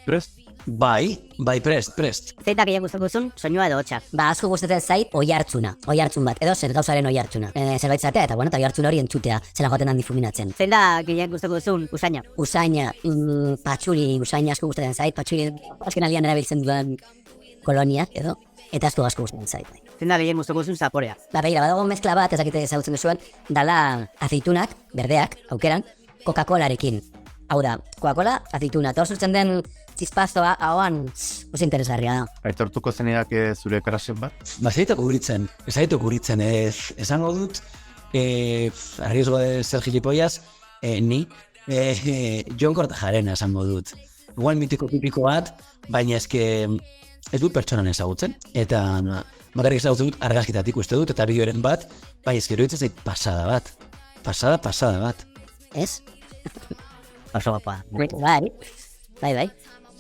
Prest? Bai, prest. Zeitak egin guztokuzun, soinua edo hotxa. Asko gustatzen zait oihartzuna bat, edo zer gauzaren oihartzuna. Zerbait zatea, eta oihartzun hori entzutea, zela joaten dan difuminatzen. Zein da gehien guztokuzun, usaina? Usaina, patxuri, usaina asko gustatzen zait, patxuri azken alian erabiltzen dudan kolonia, edo, eta asko gustatzen zait. Zein da gehien guztokuzun zaporea? Begira, badago mezkla bat, ezakite ezagutzen duzuen, dala aceitunak, berdeak, aukeran, Coca-Colarekin. Hau da, Coca-Cola, aceituna, eta hor zurtzen den txizpazoa, hauan, oso interesgarria da. Aitortuko zeneak zure karasen bat? Ez zaitu guritzen, esango dut, arriesgo de ser gilipollas, ni, Jon Kortajarena esango dut. Igual mitiko tipiko bat, baina ez dut pertsonan ezagutzen, eta bakarrik ezagutzen dut argazkitatik uste dut, eta bideoren bat, bai ezkero ditzen zait pasada bat. Pasada bat. Ez? Oso guapa. Bai.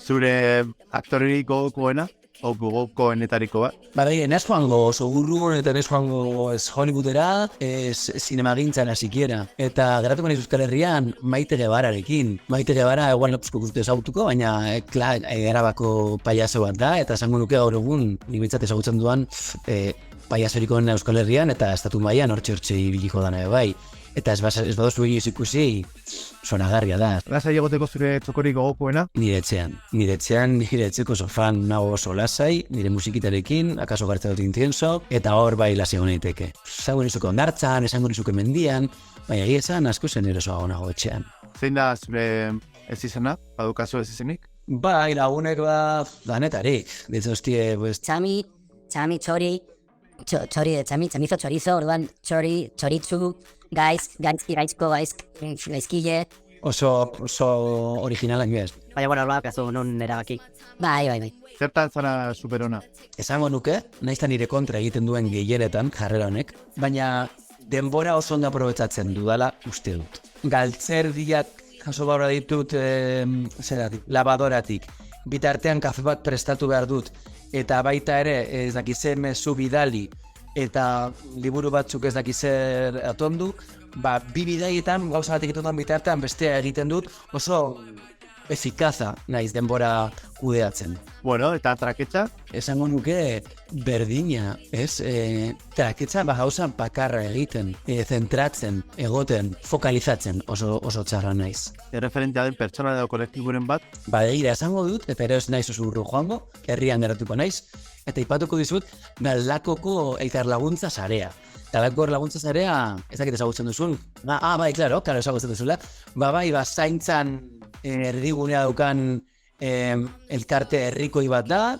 Zure aktorerik gogokoena? O gogokoenetariko bat? Bai, ez joango oso urrun, eta ez joango ez Hollywoodera, ez zinemagintzan sikiera. Eta geratuko naiz Euskal Herrian Maite Guevararekin. Maite Guevara egual nopuzko guztu ezautuko, baina Arabako paiazo bat da, eta esango nuke gaur egun, nik bintzat ezagutzen duan, paiazoriko Euskal Herrian, eta estatu mailan hortxe ibiliko dana bai. Eta ez badozu inoiz ikusi, sonagarria da. Lasai egoteko zure txokorik gogokoena? Nire etxeko sofan nago oso lasai, nire musikitarekin, akaso gartza dut intenso, eta hor bai lasai honeiteke. Esango nizuke ondartzan, esango nizuke mendian, baina esan asko zen erosoago nago etxean. Zein da zure ez izena? Badukazu ez izenik? Bai, lagunek danetarik. Ditzostie, Txami, txamizo txorizo, orduan txoritzu, gaizkile. Oso originala inoez. Baina, hola, kazu non erabaki. Bai. Zertan zara superona? Esango nuke, naizta nire kontra egiten duen gehienetan, jarrera honek, baina denbora oso ondo aprobetsatzen dudala uste dut. Galtzerdiak jaso gaur ditut lavadoratik, bitartean kafe bat prestatu behar dut, eta baita ere ez dakize mezu bidali, eta liburu batzuk ez dakizer atondu, bi bidaietan gauza bat egiten bitartean bestea egiten dut, oso efikaza naiz denbora kudeatzen. Bueno, eta traketxa? Esango nuke berdina, ez? Traketxa gauza bakarra egiten, zentratzen, egoten, fokalizatzen oso txarra naiz. Erreferentea den pertsona edo kolektiburen bat? Egira, esango dut, eta ere ez naiz oso urru joango, herrian eratuko naiz, eta ipatuko dizut, Lakoko elkarlaguntza sarea. Talako laguntza zarea, ez dakit ezagutzen duzun. Bai, klaro, ezagutzen duzula. Bai, zaintzan erdigunea daukan elkarte herrikoi bat da,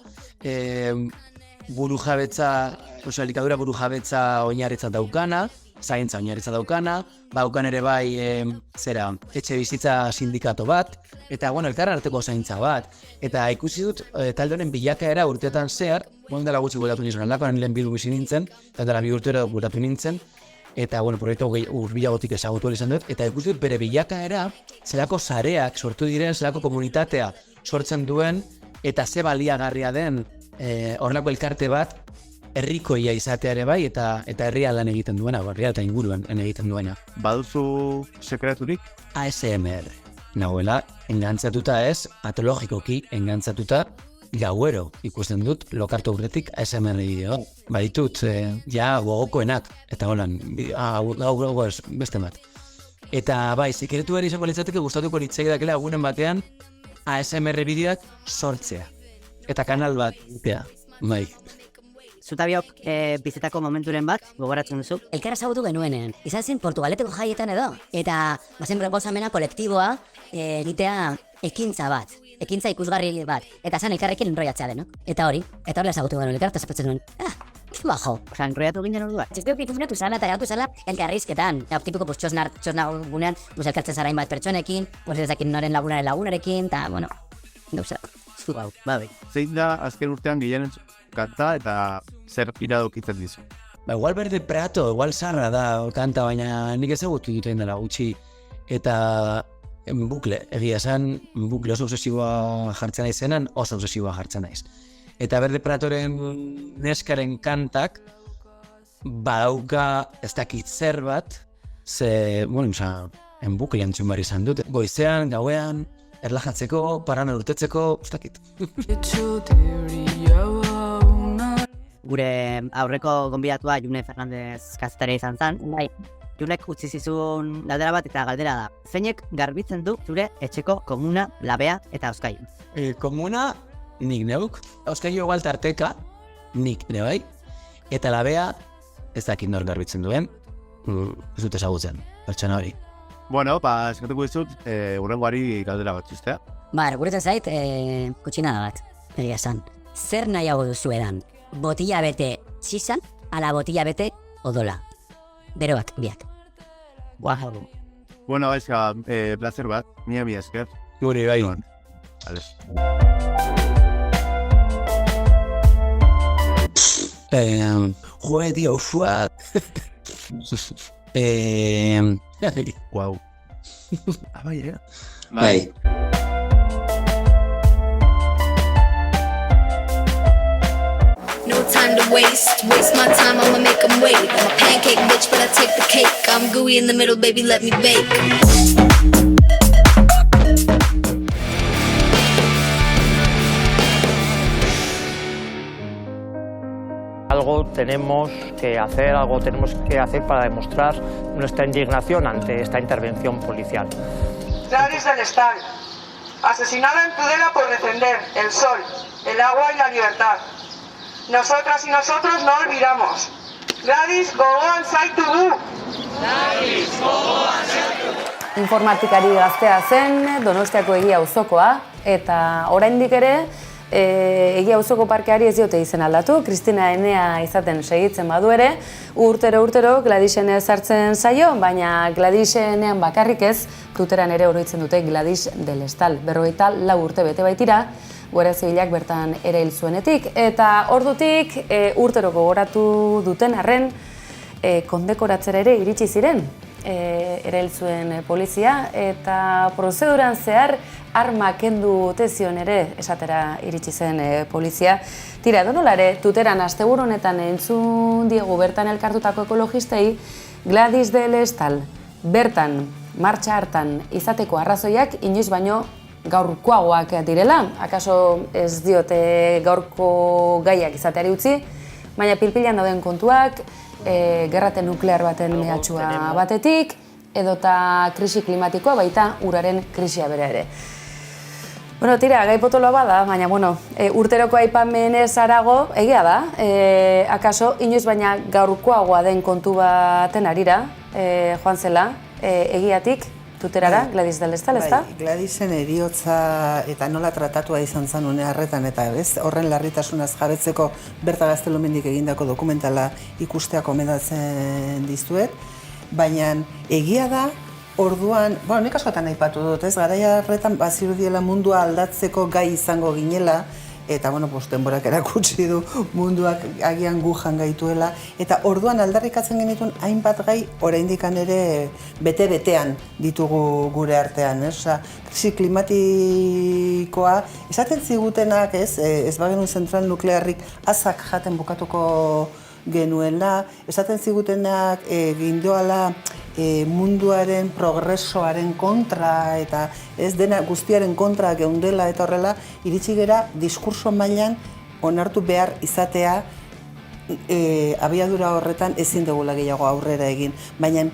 elikadura burujabetza oinarritzat daukana, zaintza oinarritzat daukana, daukan ere bai etxe bizitza sindikato bat, eta elkarren arteko zaintza bat. Eta ikusi dut talde honen bilakaera urteetan zehar, dela gutxi bueltatu nizuen, lakoan lehen bildu bizi nintzen, eta dela 2 urtero bueltatu nintzen, eta proiektu urbilagotik ezagutu izan dut, eta ikusi dut bere bilakaera, zelako sareak sortu diren, zelako komunitatea sortzen duen, eta ze baliagarria den horrelako elkarte bat, herrikoia izatea ere bai, eta herria lan egiten duena, herria eta inguruan lan egiten duena. Baduzu sekreturik? ASMR. Nahuela, engantzatuta ez, patologikoki engantzatuta, gauero ikusten dut, lokartu urretik ASMR bideo. Baditut, gogokoenak, eta holan, gau ez, beste bat. Eta bai, sekretu behar izango litzateke gustatuko litzake dakela egunen batean ASMR bideoak sortzea. Eta kanal bat, bai. zutabiok bizetako momenturen bat, gogoratzen duzu? Elkarra ezagutu genuenean, izan zen Portugaleteko jaietan edo, eta bazen proposamena kolektiboa egitea ekintza bat, ekintza ikusgarri bat, eta zan elkarrekin enroiatzea denok, eta hori ezagutu genuen elkarra, eta zapatzen nuen, bajo. Osa, enroiatu ginen orduan. Txizteo pikufinatu zala eta gautu zala elkarrizketan. Tipiko, txosna gunean, elkartzen zarain bat pertsonekin, ezakin noren lagunarekin, eta, bueno, gauza. Zu gau, babe. Zein da azken urtean gehien kanta eta zer iradokitzen dizu? Igual Berde Prato, igual zarra da kanta, baina nik ezagutu duten dela gutxi. Eta bukle, egia esan, bukle oso obsesiboa jartzen naizenan, oso obsesiboa jartzen naiz. Eta Berde Pratoren neskaren kantak badauka ez dakit zer bat, ze, bueno, bukle entzun behar izan dut. Goizean, gauean, erlajatzeko, paran urtetzeko, ez dakit. Gure aurreko gonbidatua June Fernandez kazetari izan zen. Bai. Junek utzi zizun galdera bat eta galdera da. Zeinek garbitzen du zure etxeko komuna, labea eta Euskai? Komuna, nik neuk. Euskai igual tarteka, nik ne bai. Eta labea, ez dakit nor garbitzen duen, ez dut ezagutzen, pertsona hori. Bueno, eskatuko dizut, urrengoari galdera bat zuztea. Guretzen zait, kutxinada bat, egia esan. Zer nahiago duzu edan? Botilla bete txisan, ala botilla bete odola. Beroak, biak. Guau. Bueno, gaizka, placer bat, mila esker. Guri, bai. Ales. Joe, tío, fuat. Guau. Bai, Bai. No time to waste my time, I'ma make them wait. I'm a pancake bitch, but I take the cake. I'm gooey in the middle, baby, let me bake. Algo tenemos que hacer para demostrar nuestra indignación ante esta intervención policial. Gladys del Estal, asesinada en Tudela por defender el sol, el agua y la libertad. Nosotras y nosotros no olvidamos. Gladys, gogoan zaitu du! Gladys, gogoan zaitu du! Informatikari gaztea zen, Donostiako Egia Auzokoa, eta oraindik ere, Egia Auzoko parkeari ez diote izen aldatu, Kristina Enea izaten segitzen badu ere, urtero Gladysen sartzen zaio, baina Gladysenean bakarrik ez, Twitteran ere oroitzen dute Gladys del Estal, 44 urte bete baitira, Guardia Zibilak bertan ere hil zuenetik, eta ordutik urtero gogoratu duten arren kondekoratzera ere iritsi ziren ere hil zuen polizia, eta prozeduran zehar arma kendu zion ere esatera iritsi zen polizia. Tira, donolare, Twitteran asteburu honetan entzun diegu bertan elkartutako ekologistei Gladys del Estal bertan, martxa hartan izateko arrazoiak inoiz baino gaurkoagoak direla, akaso ez diote gaurko gaiak izateari utzi, baina pilpilan dauden kontuak, gerrate nuklear baten mehatxua batetik, edota krisi klimatikoa baita uraren krisia bera ere. Bueno, tira, gai potoloa bada, baina, bueno, urteroko aipamenez harago, egia da, akaso inoiz baina gaurkoagoa den kontu baten arira, joan zela, egiatik, Twitterara, Gladys del Estal, ezta? Bai, Gladysen heriotza eta nola tratatua izan zen une harretan, eta horren larritasunaz jabetzeko Berta Gaztelumendik egindako dokumentala ikustea komendatzen dizuet, baina egia da, orduan, bueno, nik askotan aipatu dut, ez, garaia harretan bazirudiela mundua aldatzeko gai izango ginela, eta, bueno, denborak erakutsi du munduak agian gu jan gaituela, eta orduan aldarrikatzen genituen hainbat gai oraindikan ere bete-betean ditugu gure artean, ez? Osea, krisi klimatikoa, esaten zigutenak, ez bagenuen zentral nuklearrik azak jaten bukatuko genuela, esaten zigutenak gindoala munduaren progresoaren kontra eta ez dena guztiaren kontra geundela eta horrela, iritsi gera diskurso mailan onartu behar izatea abiadura horretan ezin dugula gehiago aurrera egin, baina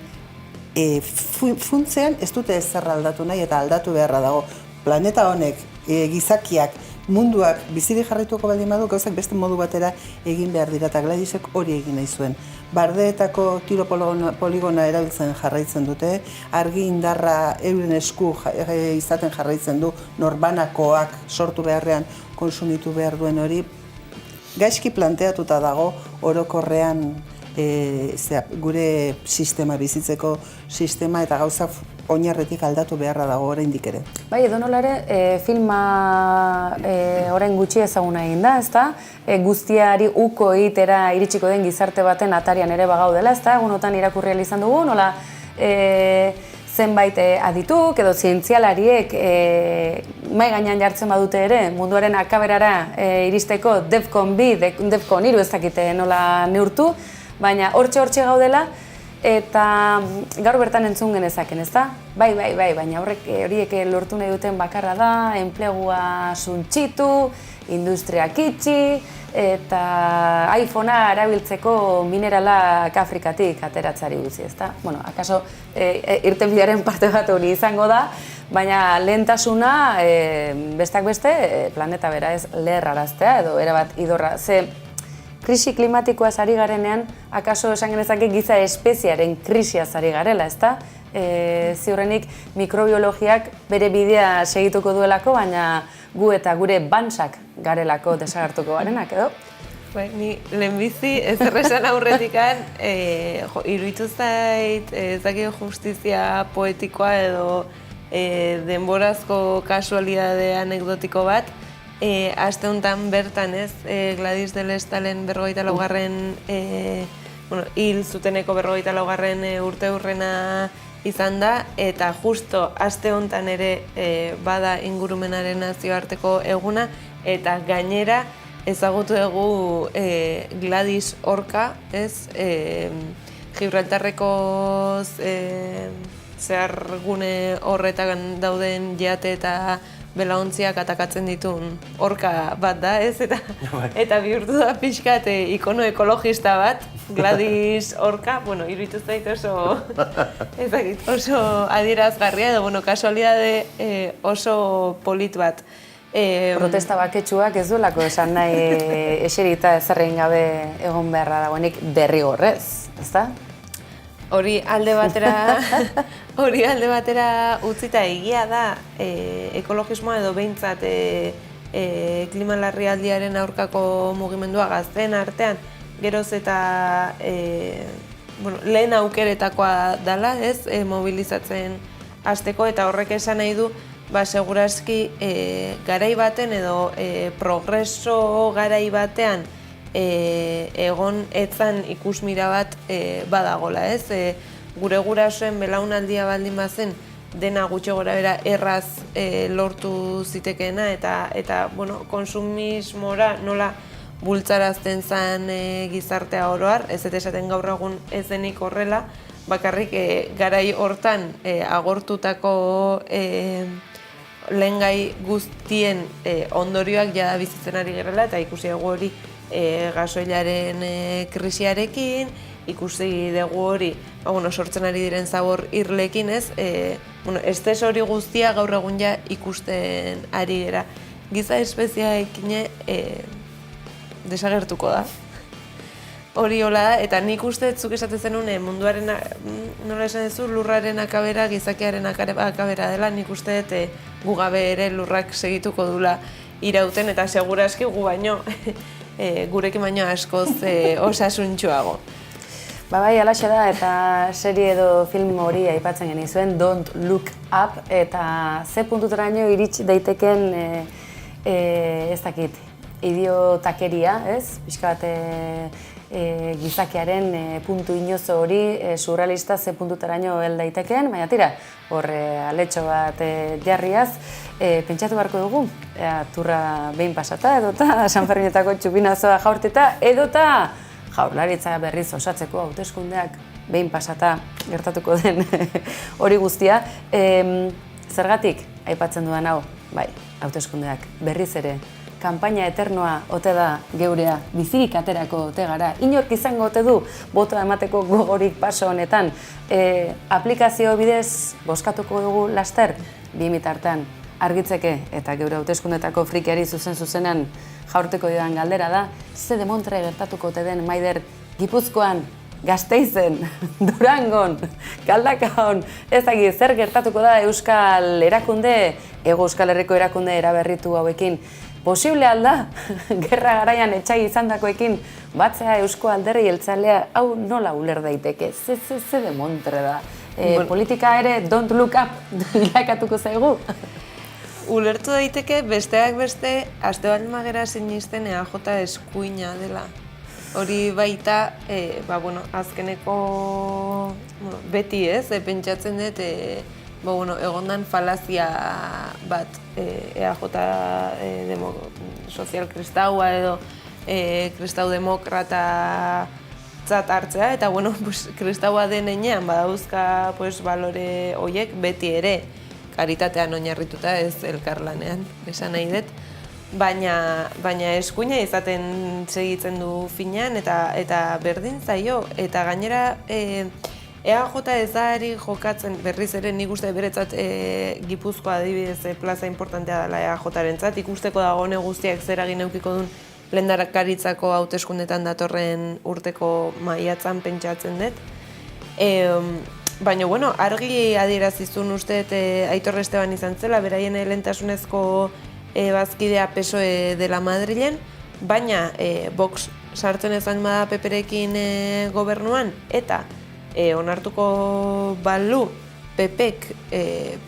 funtzean ez dute ezer aldatu nahi eta aldatu beharra dago. Planeta honek, gizakiak munduak bizirik jarraituko baldin badu, gauzak beste modu batera egin behar dira, eta Gladysek hori egin nahi zuen. Bardeetako tiro poligona erabiltzen jarraitzen dute, argi indarra euren esku izaten jarraitzen du, norbanakoak sortu beharrean konsumitu behar duen hori, gaizki planteatuta dago orokorrean gure sistema, bizitzeko sistema eta gauzak oinarretik aldatu beharra dago oraindik ere. Bai, edonola ere, filma orain gutxi ezaguna egin da, ezta? Guztiari uko egitera iritsiko den gizarte baten atarian ere bagaudela, ezta? Egunotan irakurri ahal izan dugu, nola zenbait adituk edo zientzialariek mai gainean jartzen badute ere, munduaren akaberara iristeko DEFCON 2, DEFCON 3 ez dakite nola neurtu, baina hortxe gaudela, eta gaur bertan entzun genezaken, ezta? Bai, baina horiek lortu nahi duten bakarra da, enplegua suntsitu, industriak itxi, eta iPhonea erabiltzeko mineralak Afrikatik ateratzari gutxi, ezta? Bueno, akaso irtenbidearen parte bat hori izango da, baina lehentasuna, besteak beste, planeta bera ez leherraraztea edo erabat idorra. Ze krisi klimatikoaz ari garenean, akaso esan genezake giza espeziaren krisiaz ari garela, ezta? Ziurrenik mikrobiologiak bere bidea segituko duelako, baina gu eta gure bansak garelako desagertuko garenak, edo? Bai, ni lehenbizi ez erresan aurretikan, iruditu zait, ez dakit justizia poetikoa edo denborazko kasualidade anekdotiko bat, aste honetan bertan ez, Gladys de Lestalen 44. Hil zuteneko 44. urte hurrena izan da, eta justo aste honetan ere bada ingurumenaren nazioarteko eguna, eta gainera ezagutu dugu Gladys orka, ez, Gibraltarreko zehargune horretan dauden jate eta belaontziak atakatzen ditun orka bat da, ez? Eta bihurtu da pixkat ikono ekologista bat, Gladys orka, iruditu zait oso adierazgarria edo, kasualidade oso polit bat. Protesta baketsuak ez duelako esan nahi eserita ezerrein gabe egon beharra dagoenik derrigorrez, ezta? Hori alde batera utzita egia da ekologismoa edo behintzat klima larrialdiaren aurkako mugimendua gazteen artean geroz eta lehen aukeretakoa dela, ez, mobilizatzen hasteko, eta horrek esan nahi du segurazki garai baten edo progreso garai batean egon etzan ikusmira bat badagola, ez? Gure gurasoen belaunaldia baldin bazen dena gutxi gorabehera erraz lortu zitekeena, eta konsumismora nola bultzarazten zen gizartea oroar, ez esaten gaur egun ez denik horrela, bakarrik garai hortan agortutako lehengai guztien ondorioak jada bizitzen ari gerela, eta ikusi dugu hori gasoilaren krisiarekin, ikusi dugu hori sortzen ari diren zabor irlekin, ez? Estes hori guztia gaur egun ja ikusten ari gera. Giza espeziaekin desagertuko da. Hori hola da, eta nik uste zuk esaten zenun munduaren, nola esan duzu, lurraren akabera, gizakiaren akabera dela, nik uste gu gabe ere lurrak segituko dula irauten, eta segurazki gu baino, gurekin baino askoz osasuntxoago. Bai, alaxe da, eta serie edo film hori aipatzen genizuen, Don't Look Up, eta ze puntutaraino irits daiteken, ez dakit, idiotakeria, ez? Pixka bat gizakiaren puntu inozo hori surrealista ze puntutaraino hel daiteken, baina tira, hor aletxo bat jarriaz, pentsatu beharko dugu, turra behin pasata, edota San Ferminetako txupinazoa jaurteta, edota Jaurlaritza berriz osatzeko hauteskundeak behin pasata gertatuko den hori guztia. Zergatik aipatzen dudan hau, bai, hauteskundeak berriz ere, kanpaina eternoa ote da geurea, bizirik aterako ote gara, inork izango ote du botoa emateko gogorik paso honetan, aplikazio bidez bozkatuko dugu laster, 2000 artean argitzeke, eta geure hauteskundetako frikiari zuzenean jaurteko didan galdera da, ze demontre gertatuko te den Maider Gipuzkoan, Gasteizen, Durangon, Galdakaon, ez dakit, zer gertatuko da Euskal erakunde, Hego Euskal Herriko erakunde eraberritu hauekin. Posible alda, gerra garaian etxai izandakoekin, batzea Eusko Alderdi Jeltzalea, hau nola uler daiteke, ze demontre da. Politika ere don't look up bilakatuko zaigu. Ulertu daiteke besteak beste, aste baldin magera sinisten EAJ eskuina dela. Hori baita, azkeneko beti ez, pentsatzen dut, egondan falazia bat EAJ sozial-kristaua edo kristau demokrata zat hartzea, eta kristaua den enean badauzka balore horiek beti ere karitatean oinarrituta ez elkarlanean, esan nahi dut. Baina eskuina izaten segitzen du finean eta berdin zaio. Eta gainera EAJ ez da ari jokatzen berriz ere nik uste beretzat Gipuzkoa adibidez plaza importantea dela EAJ-rentzat. Ikusteko dagoene guztiak zer egin edukiko duen lehendakaritzako hauteskundetan datorren urteko maiatzan pentsatzen dut. Baina, argi adierazizun uste Aitor Esteban izan zela, beraien lehentasunezko bazkidea PSOE dela Madrilen, baina Vox sartzen ezan bada PPrekin gobernuan, eta onartuko balu PPek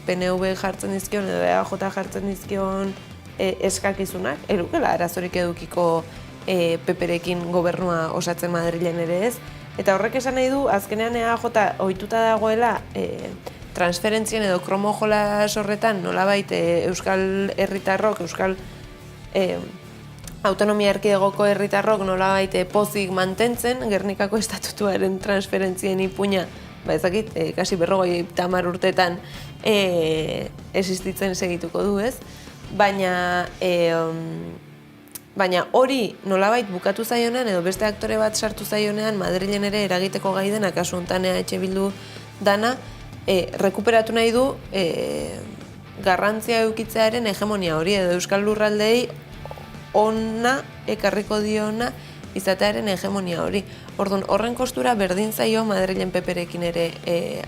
PNV jartzen dizkion edo EAJ jartzen dizkion eskakizunak, elukela arazorik edukiko PPrekin gobernua osatzen Madrilen ere ez. Eta horrek esan nahi du, azkenean EAJ ohituta dagoela transferentzien edo kromo jolas horretan nolabait Euskal Herritarrok, Euskal Autonomia Erkidegoko herritarrok nolabait pozik mantentzen, Gernikako estatutuaren transferentzien ipuina, ezakit, kasi 50 urtetan existitzen segituko du ez, baina hori nolabait bukatu zaionean edo beste aktore bat sartu zaionean Madrilen ere eragiteko gai dena, kasu honetan EH Bildu dana, rekuperatu nahi du garrantzia eukitzearen hegemonia hori edo Euskal Lurraldei ona ekarriko diona izatearen hegemonia hori. Orduan, horren kostura berdin zaio Madrilen PPrekin ere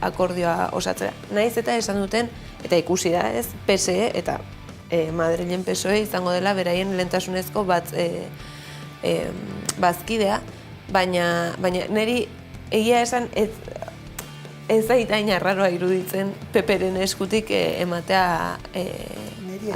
akordioa osatzea. Naiz eta esan duten, eta ikusi da ez, PSE eta Madrilen PSOE izango dela beraien lehentasunezko bazkidea, baina niri egia esan ez zaitain arraroa iruditzen PPren eskutik ematea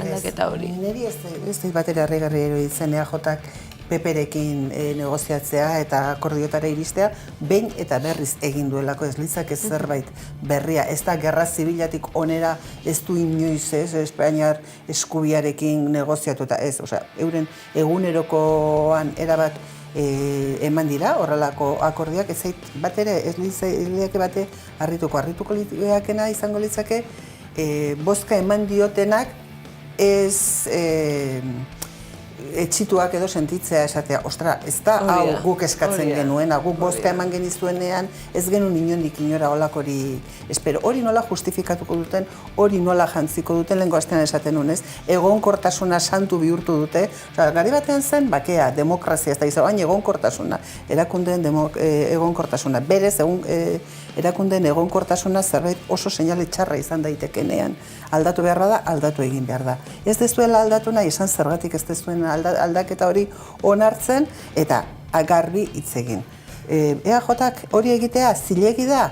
aldaketa hori. Niri ez dut batera harrigarria iruditzen EAJak PPrekin negoziatzea eta akordiotara iristea, behin eta berriz egin duelako ez litzake zerbait berria. Ez da gerra zibilatik onera ez du inoiz ez, Espainiar eskubiarekin negoziatuta ez. Euren egunerokoan erabat eman dira, horrelako akordioak, ez zait bat ere, ez litzake bate harrituko litzakeena izango litzake, bozka eman diotenak ez etxituak edo sentitzea esatea, ostra, ez da hau guk eskatzen genuen, guk bozka eman genizuenean, ez genuen inondik inora holakori espero. Hori nola justifikatuko duten, hori nola jantziko duten, lehenko astean esaten nuen, ez? Egonkortasuna santu bihurtu dute, gari batean zen, bakea, demokrazia, ez da izan, egonkortasuna, erakundeen egonkortasuna, berez, erakundeen egonkortasuna zerbait oso seinale txarra izan daitekenean. Aldatu behar da, aldatu egin behar da. Ez dezuela aldatu nahi, esan zergatik ez dezuen aldaketa hori onartzen eta garbi hitz egin. EAJak hori egitea zilegi da?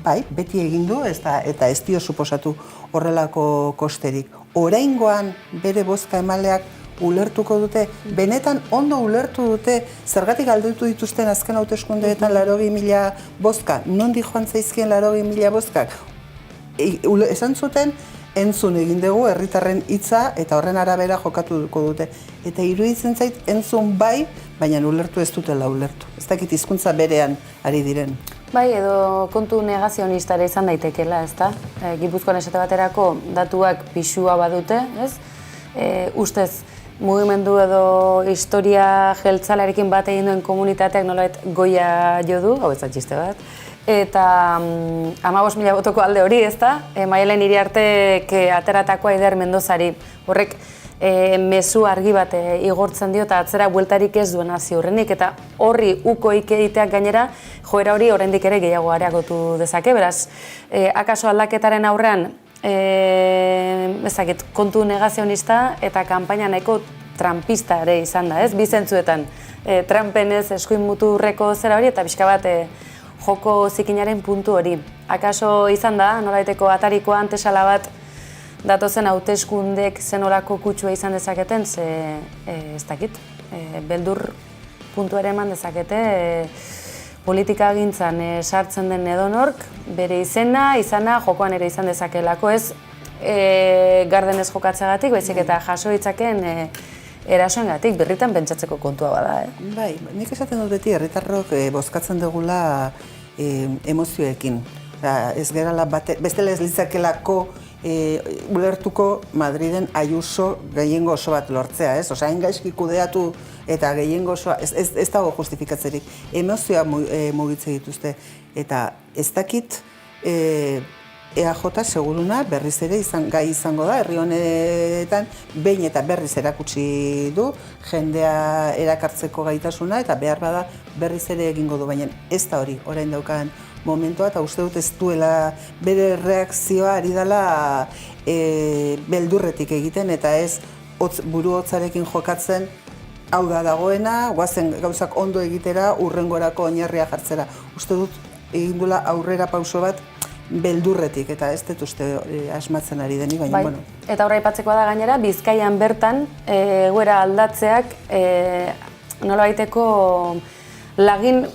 Bai, beti egin du eta ez dio suposatu horrelako kosterik. Oraingoan bere bozka emaleak ulertuko dute, benetan ondo ulertu dute zergatik aldatu dituzten azken hauteskundeetan 80.000 bozka, nondik joan zaizkien 80.000 bozkak? Esan zuten, entzun egin dugu herritarren hitza eta horren arabera jokatuko dute. Eta iruditzen zait entzun bai, baina ulertu ez dutela ulertu. Ez dakit hizkuntza berean ari diren. Bai, edo kontu negazionistare izan daitekela, ezta? Gipuzkoan esate baterako datuak pisua badute, ez? Ustez, mugimendu edo historia jeltzalarekin bat egin duen komunitateak nolabait goia jo du, hau ez da txiste bat, eta 15.000 botoko alde hori, ezta? Maialen Iriartek ateratako Aider Mendozari. Horrek mezu argi bat igortzen dio eta atzera bueltarik ez duena ziurrenik, eta horri ukoik egiteak gainera joera hori oraindik ere gehiago areagotu dezake, beraz, akaso aldaketaren aurrean ezakit, kontu negazionista eta kanpaina nahiko trampista ere izan da, ez? Bi zentzuetan, Trumpenez eskuin muturreko zera hori eta pixka bat joko zikinaren puntu hori. Akaso izan da, nolaiteko atarikoa antesala bat datozen hauteskundek zenolako kutsua izan dezaketen, ze ez dakit, beldur puntu ere eman dezakete, politika gintzan sartzen den edonork, bere izana jokoan ere izan dezakelako, ez gardenez jokatzeagatik, baizik eta jaso ditzaken erasoengatik, birritan pentsatzeko kontua bada. Bai, nik esaten dut beti herritarrok bozkatzen dugula emozioekin. Ez gerala bestela ez litzakelako ulertuko Madriden Ayuso gehiengo oso bat lortzea, ez? Osea, hain gaizki kudeatu eta gehiengo osoa, ez dago justifikatzerik. Emozioa mugitze dituzte. Eta ez dakit EAJ seguruna berriz ere gai izango da, herri honetan behin eta berriz erakutsi du, jendea erakartzeko gaitasuna eta behar bada berriz ere egingo du, baina ez da hori, orain daukan momentua, eta uste dut ez duela bere reakzioa ari dela beldurretik egiten eta ez buru hotzarekin jokatzen, hau da dagoena, guazen gauzak ondo egitera, urrengorako oinarria jartzera. Uste dut egin duela aurrera pauso bat beldurretik, eta ez dut uste asmatzen ari denik, baina, bueno. Eta horra aipatzekoa da gainera, Bizkaian bertan, egoera aldatzeak, nolabaiteko lagin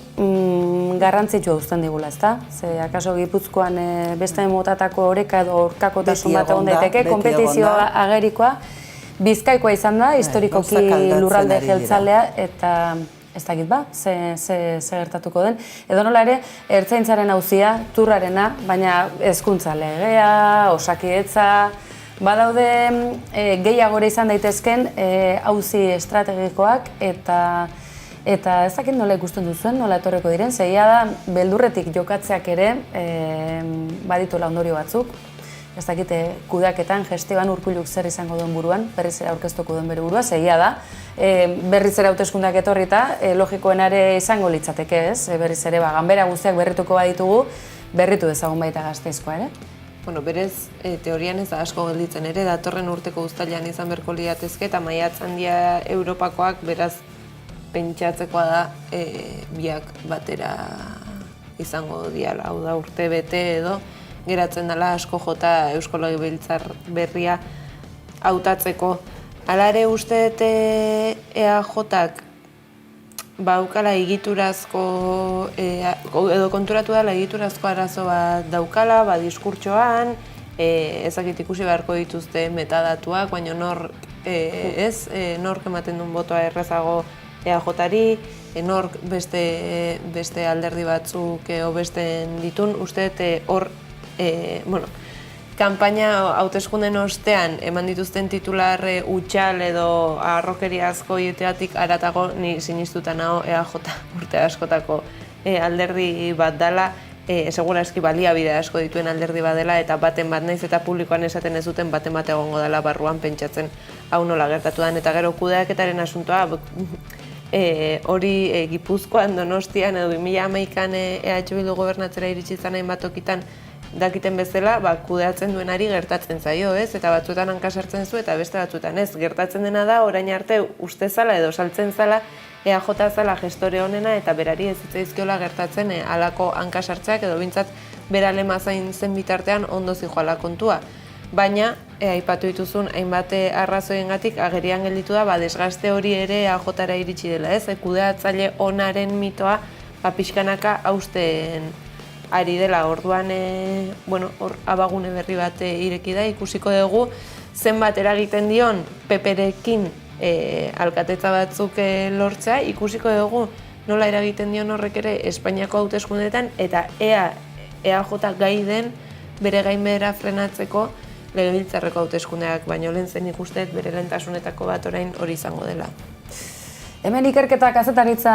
garrantzitsua uzten digula, ezta? Ze, akaso Gipuzkoan beste motatako oreka edo orkakotasun bat egon daiteke, konpetizioa agerikoa, Bizkaikoa izan da, historikoki lurralde jeltzalea, eta ez dakit ba, ze gertatuko den. Edo nola ere, ertzaintzaren auzia, turrarena, baina hezkuntza legea, osakidetza, badaude gehiagore izan daitezken auzi estrategikoak eta ez dakit nola ikusten duzuen, nola etorreko diren, zeia da beldurretik jokatzeak ere badituela ondorio batzuk. Ez dakite kudeaketan, gestioan Urkulluk zer izango duen buruan, berriz ere aurkeztuko duen bere burua, zeia da. Berriz ere hauteskundeak etorrita, logikoenare izango litzateke, ez? Berriz ere ganbera guztiak berrituko baditugu, berritu dezagun baita Gasteizkoa ere. Bueno, berez, teorian ez da asko gelditzen ere, datorren urteko uztailean izan berko liatezke, eta maiatzan dira Europakoak, beraz, pentsatzekoa da biak batera izango diala, hau da urte bete edo, geratzen dela asko jota Eusko Legebiltzar berria hautatzeko. Hala ere uste dute EAJak baukala egiturazko, edo konturatu dela egiturazko arazo bat daukala, diskurtsoan, ezakit ikusi beharko dituzte metadatuak, baina nork ematen duen botoa errezago EAJari, nork beste alderdi batzuk hobesten ditun, uste dute hor kanpaina hauteskunden ostean eman dituzten titular utxal edo arrokeria asko ieteatik aratago ni sinistuta nago EAJ urte askotako alderdi bat dela, segura eski baliabide asko dituen alderdi bat dela eta baten bat naiz eta publikoan esaten ez duten baten bat egongo dela barruan pentsatzen hau nola gertatu den, eta gero kudeaketaren asuntoa hori Gipuzkoan, Donostian edo 2011an EH Bildu gobernatzera iritsi zen hainbat tokitan dakiten bezala, kudeatzen duenari gertatzen zaio, ez? Eta batzuetan hanka sartzen zu eta beste batzuetan ez. Gertatzen dena da, orain arte uste zala edo saltzen zala, EAJ zala gestore honena eta berari ez zitzaizkiola gertatzen halako hanka sartzeak edo bintzat berale mazain zen bitartean ondo zijoala kontua. Baina, aipatu dituzun hainbat arrazoiengatik agerian gelditu da, desgaste hori ere EAJara iritsi dela, ez? Kudeatzaile onaren mitoa pixkanaka hausten ari dela, orduan hor abagune berri bat ireki da, ikusiko dugu zenbat eragiten dion PPrekin alkatetza batzuk lortzea, ikusiko dugu nola eragiten dion horrek ere Espainiako hauteskundeetan eta EAJ gai den bere gainbehera frenatzeko Legebiltzarreko hauteskundeak baino lehen zen ikusteet bere lehentasunetako bat orain hori izango dela. Hemen ikerketa kazetaritza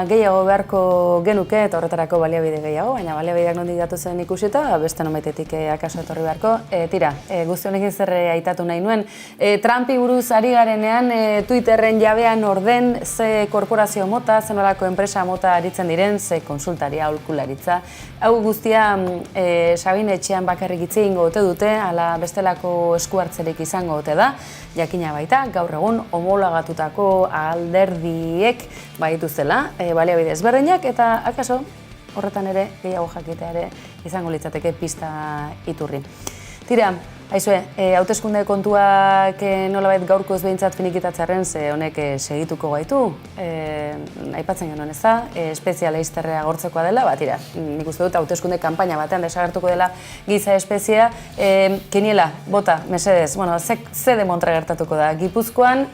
gehiago beharko genuke eta horretarako baliabide gehiago, baina baliabideak nondik datu zen ikusita, beste nomaitetik akaso etorri beharko. Tira, guzti honekin zer aitatu nahi nuen. Trumpi buruz ari garenean, Twitterren jabean orden ze korporazio mota, ze nolako enpresa mota aritzen diren, ze konsultaria, aholkularitza. Hau guztia Sabin etxean bakarrik hitz egingo ote dute, ala bestelako esku hartzerik izango ote da. Jakina baita, gaur egun homologatutako alderdiek baituzela, baliabide ezberdinak eta akaso horretan ere gehiago jakitea ere izango litzateke pista iturri. Tira, aizue, hauteskunde kontuak nolabait gaurkoz behintzat finikitatzearen ze honek segituko gaitu, aipatzen genuen ez da, espeziala izterrea gortzekoa dela, tira, nik uste dut hauteskunde kanpaina batean desagertuko dela giza espeziea, Kiniela, bota, mesedez, bueno, ze demontra gertatuko da, Gipuzkoan,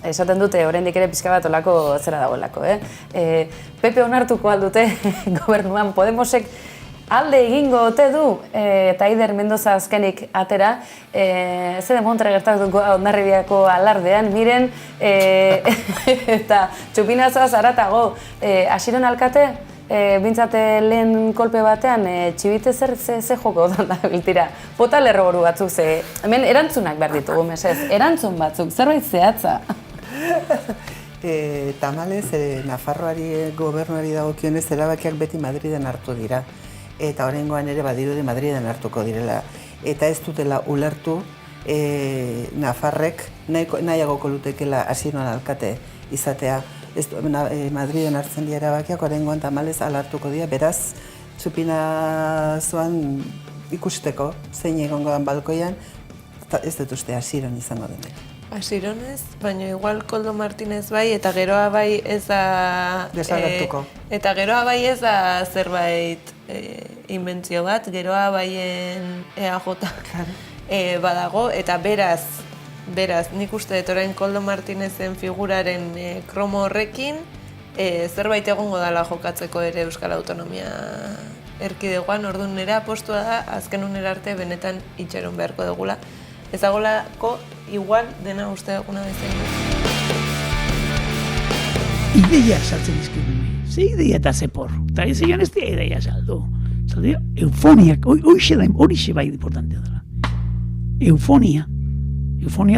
esaten dute, oraindik ere pixka bat olako zera dagoelako, Pepe onartuko aldute gobernuan Podemosek alde egingo ote du, eta Aider Mendoza azkenik atera, ze demontra gertatuko Hondarribiako alardean, miren, eta txupinazoaz haratago, Asiron alkate, bintzate lehen kolpe batean, txibite ze joko da biltira. Bota lerroboru batzuk, ze hemen erantzunak behar ditugu, mesez, erantzun batzuk, zerbait zehatza. Tamalez, Nafarroari gobernuari dagokionez erabakiak beti Madriden hartu dira. Eta oraingoan ere badirudi Madriden hartuko direla. Eta ez dutela ulertu Nafarrek nahiagoko lutekela Asiron alkate izatea. Madriden hartzen dira erabakiak, oraingoan tamalez alartuko dira, beraz, txupinazoan ikusteko, zein egongo dan balkoian, ez dut uste Asiron izango denek. Asiron ez, baina igual Koldo Martinez bai, eta geroa bai ez da... Desagertuko. Eta geroa bai ez da zerbait inbentzio bat, geroa baien EAJ badago, eta beraz, nik uste dut orain Koldo Martinezen figuraren kromo horrekin, zerbait egongo dela jokatzeko ere Euskal Autonomia erkidegoan, orduan nire apostua da, azken unera arte benetan itxaron beharko dugula. Ezagolako igual dena uste duguna bezain. Ideiak saltzen dizkigu. Ze ideia eta ze por. Eta ez egan ez dira ideia saldu. Saldu, eufoniak, horixe bai importantea dela. Eufonia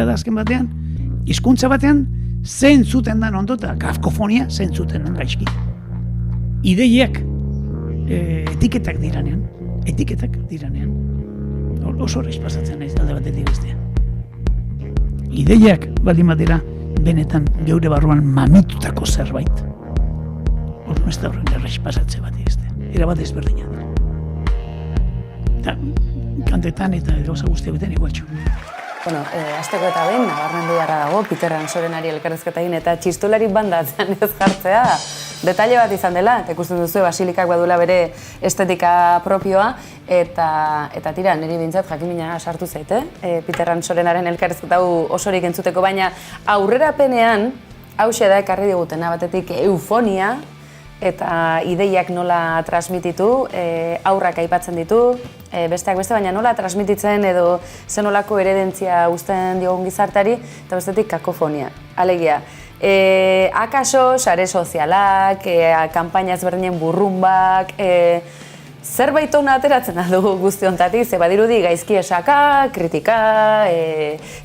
da azken batean, hizkuntza batean, zentzuten dan ondo eta kakofonia zentzuten dan gaizki. Ideiak etiketak diranean. Oso horreiz pasatzen naiz alde batetik bestean. Ideiak baldin badira benetan geure barruan mamitutako zerbait. Orduan ez da horren erreiz pasatze bat bestean. Era bat ezberdina da. Eta kantetan eta gauza guztia beten igualtxo. Bueno, azteko eta behin, nabarmendu beharra dago, Peter Ansorenari elkarrezketa egin eta txistulari bandatzen ez jartzea. Detaile bat izan dela, eta ikusten duzu basilikak badula bere estetika propioa, eta tira, niri bintzat jakimina sartu zaite, Peter Ansorenaren elkarrezketa hau osorik entzuteko, baina aurrerapenean, hauxe da ekarri digutena, batetik eufonia, eta ideiak nola transmititu, aurrak aipatzen ditu, besteak beste, baina nola transmititzen edo zenolako eredentzia uzten diogun gizartari, eta bestetik kakofonia. Alegia, akaso, sare sozialak, kanpaina ezberdinen burrumbak, zerbait ona ateratzen dugu guzti hontatik, ze badirudi gaizki esaka, kritika,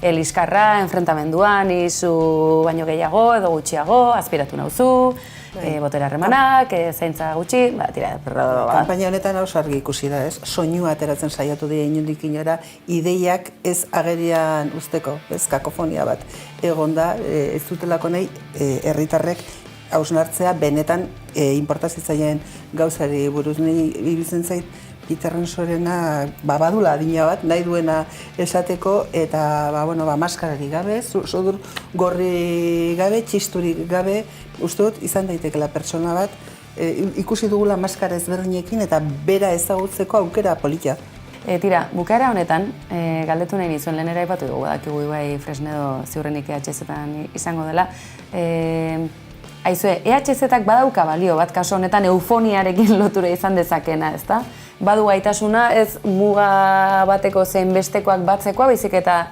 liskarra, enfrentamenduan, izu baino gehiago edo gutxiago, aspiratu nauzu, botera harremanak, zaintza gutxi, tira, Kanpaina honetan oso argi ikusi da, ez? Soinua ateratzen saiatu dira inondik inora, ideiak ez agerian uzteko, ez? Kakofonia bat egon da, ez dutelako nahi herritarrek hausnartzea benetan inportazitzaien gauzari buruz. Nahi ibiltzen zait Peter Ansorena badula adina bat, nahi duena esateko, eta maskarari gabe, sodur gorri gabe, txisturik gabe, uste dut izan daitekela pertsona bat, ikusi dugula maskara ezberdinekin eta bera ezagutzeko aukera polita. Tira, bukaera honetan, galdetu nahi nizuen, lehenera aipatu dugu, dakigu bai Fresnedo ziurrenik EHZ-etan izango dela. Aizue, EHZ-ak badauka balio bat, kaso honetan eufoniarekin lotura izan dezakena, ezta? Badu gaitasuna ez muga bateko zein bestekoak batzekoa, baizik eta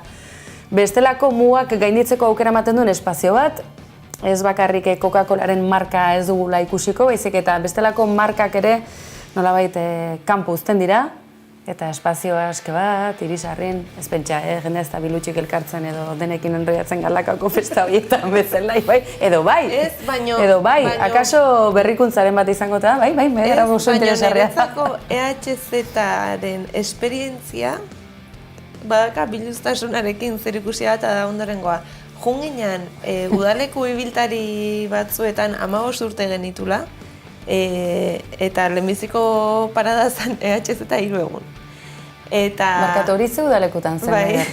bestelako mugak gainditzeko aukera ematen duen espazio bat, ez bakarrik Coca-Colaren marka ez dugula ikusiko, baizik eta bestelako markak ere nolabait kanpo uzten dira, eta espazio aske bat, irisarrin, ez pentsa, jende ez da bilutxik elkartzen edo denekin enroiatzen galakako festa horietan bezala, edo bai, edo bai, akaso berrikuntzaren bat izango eta, bai, era oso interesarria. Baina niretzako EHZ-aren esperientzia, badaka biluztasunarekin zerikusia eta da ondorengoa. Junginan, udaleku ibiltari batzuetan 15 urte genitula, eta lehenbiziko parada zen EHZ 3 egun. Barkatu hori ze udalekutan zen,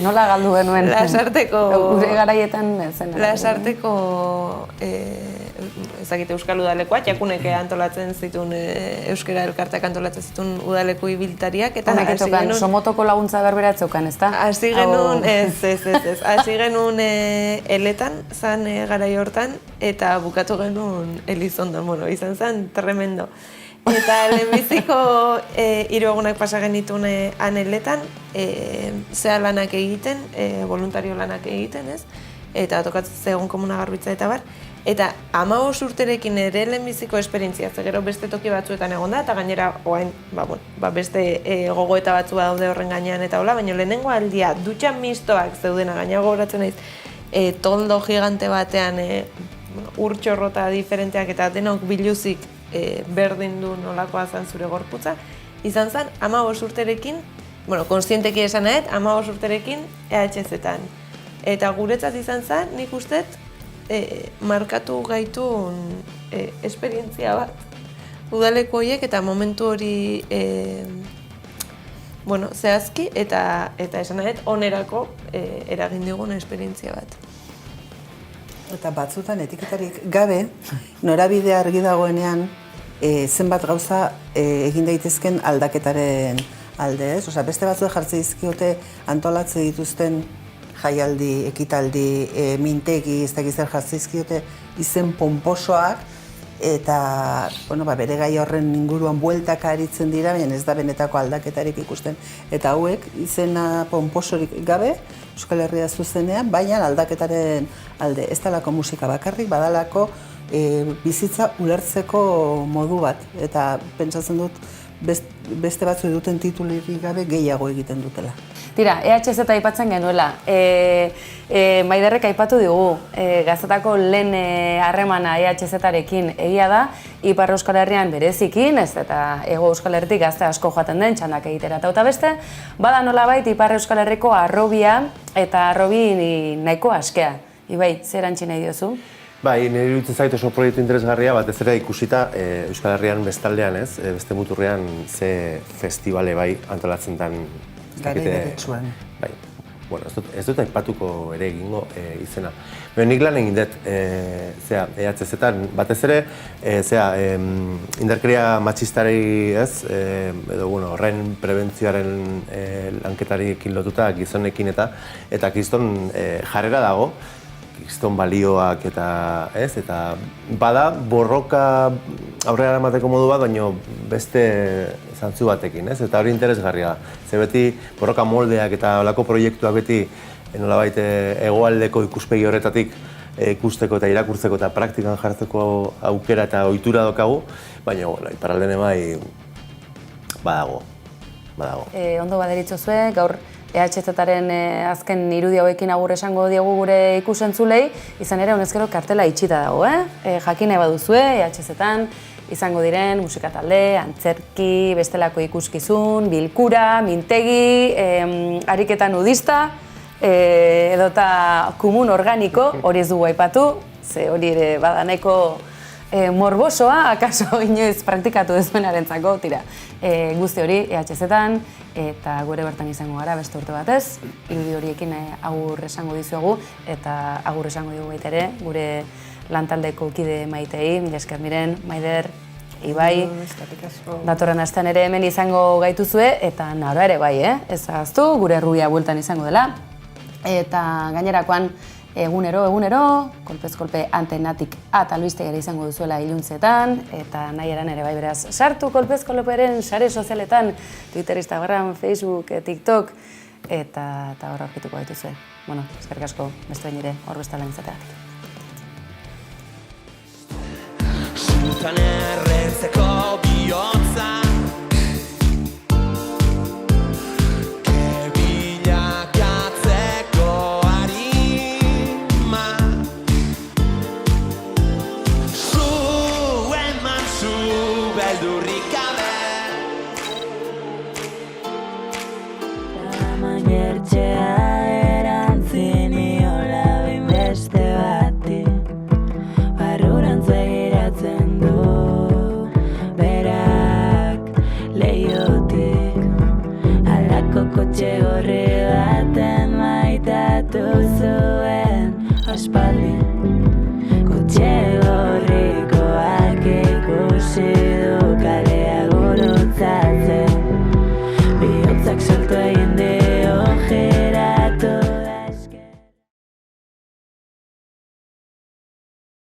nola galdu genuen? Lasarteko... Gure garaietan zen. Lasarteko, ezakite Euskal Udalekoa, jakunek antolatzen zituen, Euskara Elkarteak antolatzen zituen udaleku ibiltariak, eta hasi genuen... Somotoko laguntza berberatzeukan, ez da? Hasi genuen, hasi genuen eletan, zan garai hortan, eta bukatu genuen Elizondon, izan zen tremendo. Eta lehenbiziko 3 egunak pasa genituen aneletan, zea lanak egiten, voluntario lanak egiten, ez? Eta tokatzen zegoen komuna garbitza eta bar. Eta 15 urterekin ere lehenbiziko esperientzia, gero beste toki batzuetan egon da, eta gainera oain, beste gogoeta batzu daude horren gainean eta hola, baina lehenengo aldia dutxa mistoak zeudena, gaina gogoratzen naiz, toldo gigante batean urtxorrota diferenteak eta denok biluzik berdin du nolakoa zen zure gorputza, izan zen 15 urterekin, konstienteki esan nahet, 15 urterekin EHZ-etan. Eta guretzat izan zen, nik ustet, markatu gaitun esperientzia bat. Udaleko horiek eta momentu hori zehazki eta esan nahet, onerako eragin digun esperientzia bat. Eta batzutan etiketarik gabe, norabidea argi dagoenean, zenbat gauza egin daitezken aldaketaren alde, ez? Osea, beste batzuek jartzen dizkiote antolatze dituzten jaialdi, ekitaldi, mintegi, ez dakiz zer jartzen dizkiote izen ponposoak, eta bere gai horren inguruan bueltaka aritzen dira, baina ez da benetako aldaketarik ikusten. Eta hauek izena ponposorik gabe, Euskal Herria zuzenean, baina aldaketaren alde. Ez dalako musika bakarrik, badalako bizitza ulertzeko modu bat. Eta pentsatzen dut beste batzu duten titulirik gabe gehiago egiten dutela. Tira, EHZ aipatzen genuela. Maiderrek aipatu digu, gaztetako lehen harremana EHZ-arekin egia da, Ipar Euskal Herrian berezikin, ez eta Hego Euskal Herritik gazte asko joaten den, txandak egitera eta beste, bada nolabait Ipar Euskal Herriko harrobia eta harrobi nahiko askea. Ibai, zer antzi nahi diozu? Bai, nire iruditzen zait oso proiektu interesgarria, batez ere ikusita Euskal Herrian bestaldean, ez, beste muturrean ze festivale bai antolatzen den. Garai beretsuan. Bai, ez dut aipatuko ere egingo izena. Nik lan egin dut, EHZ-etan, batez ere, indarkeria matxistari, ez, edo, horren prebentzioaren lanketarekin lotuta gizonekin eta kriston jarrera dago, kriston balioak eta bada borroka aurrera emateko modu bat, baina beste zantzu batekin, ez? Eta hori interesgarria. Ze beti borroka moldeak eta olako proiektuak beti nolabait hegoaldeko ikuspegi horretatik ikusteko eta irakurtzeko eta praktikan jartzeko aukera eta ohitura daukagu, baina iparraldean bai badago. Ondo baderitzozue, gaur EHZ-aren azken irudi hauekin agur esango diogu gure ikusentzulei, izan ere honezkero kartela itxita dago, jakin nahi baduzue, EHZ-etan izango diren musika talde, antzerki, bestelako ikuskizun, bilkura, mintegi, ariketa nudista, edota kumun organiko, hori ez dugu aipatu, ze hori ere badaneko morbosoa, akaso inoiz praktikatu dezuenarentzako, tira, guzti hori EHZ-etan, eta gure bertan izango gara beste urte batez, irudi horiekin agur esango dizuegu, eta agur esango dugu baita ere, gure lantaldeko kide Maitei, mila esker Miren, Maider, Ibai, datorren astean ere hemen izango gaituzue, eta nahora ere bai, ez ahaztu, gure errubia bueltan izango dela, eta gainerakoan egunero, kolpez kolpe antenatik albistegera izango duzuela iluntzetan, eta nahi eran ere bai beraz sartu kolpez kolperen sare sozialetan, Twitter, Instagram, Facebook, TikTok, eta hor aurkituko gaituzue. Eskerrik asko, beste bain ere hor bestala entzateatik. zutan erretzeko bihotza kebilakatzeko harima zu eman zu beldurrik gabe Amaiertxea erantzin iola behin beste bati barrurantz begiratzen du berak leiotik halako kotxe gorri baten maitatu zuen aspaldi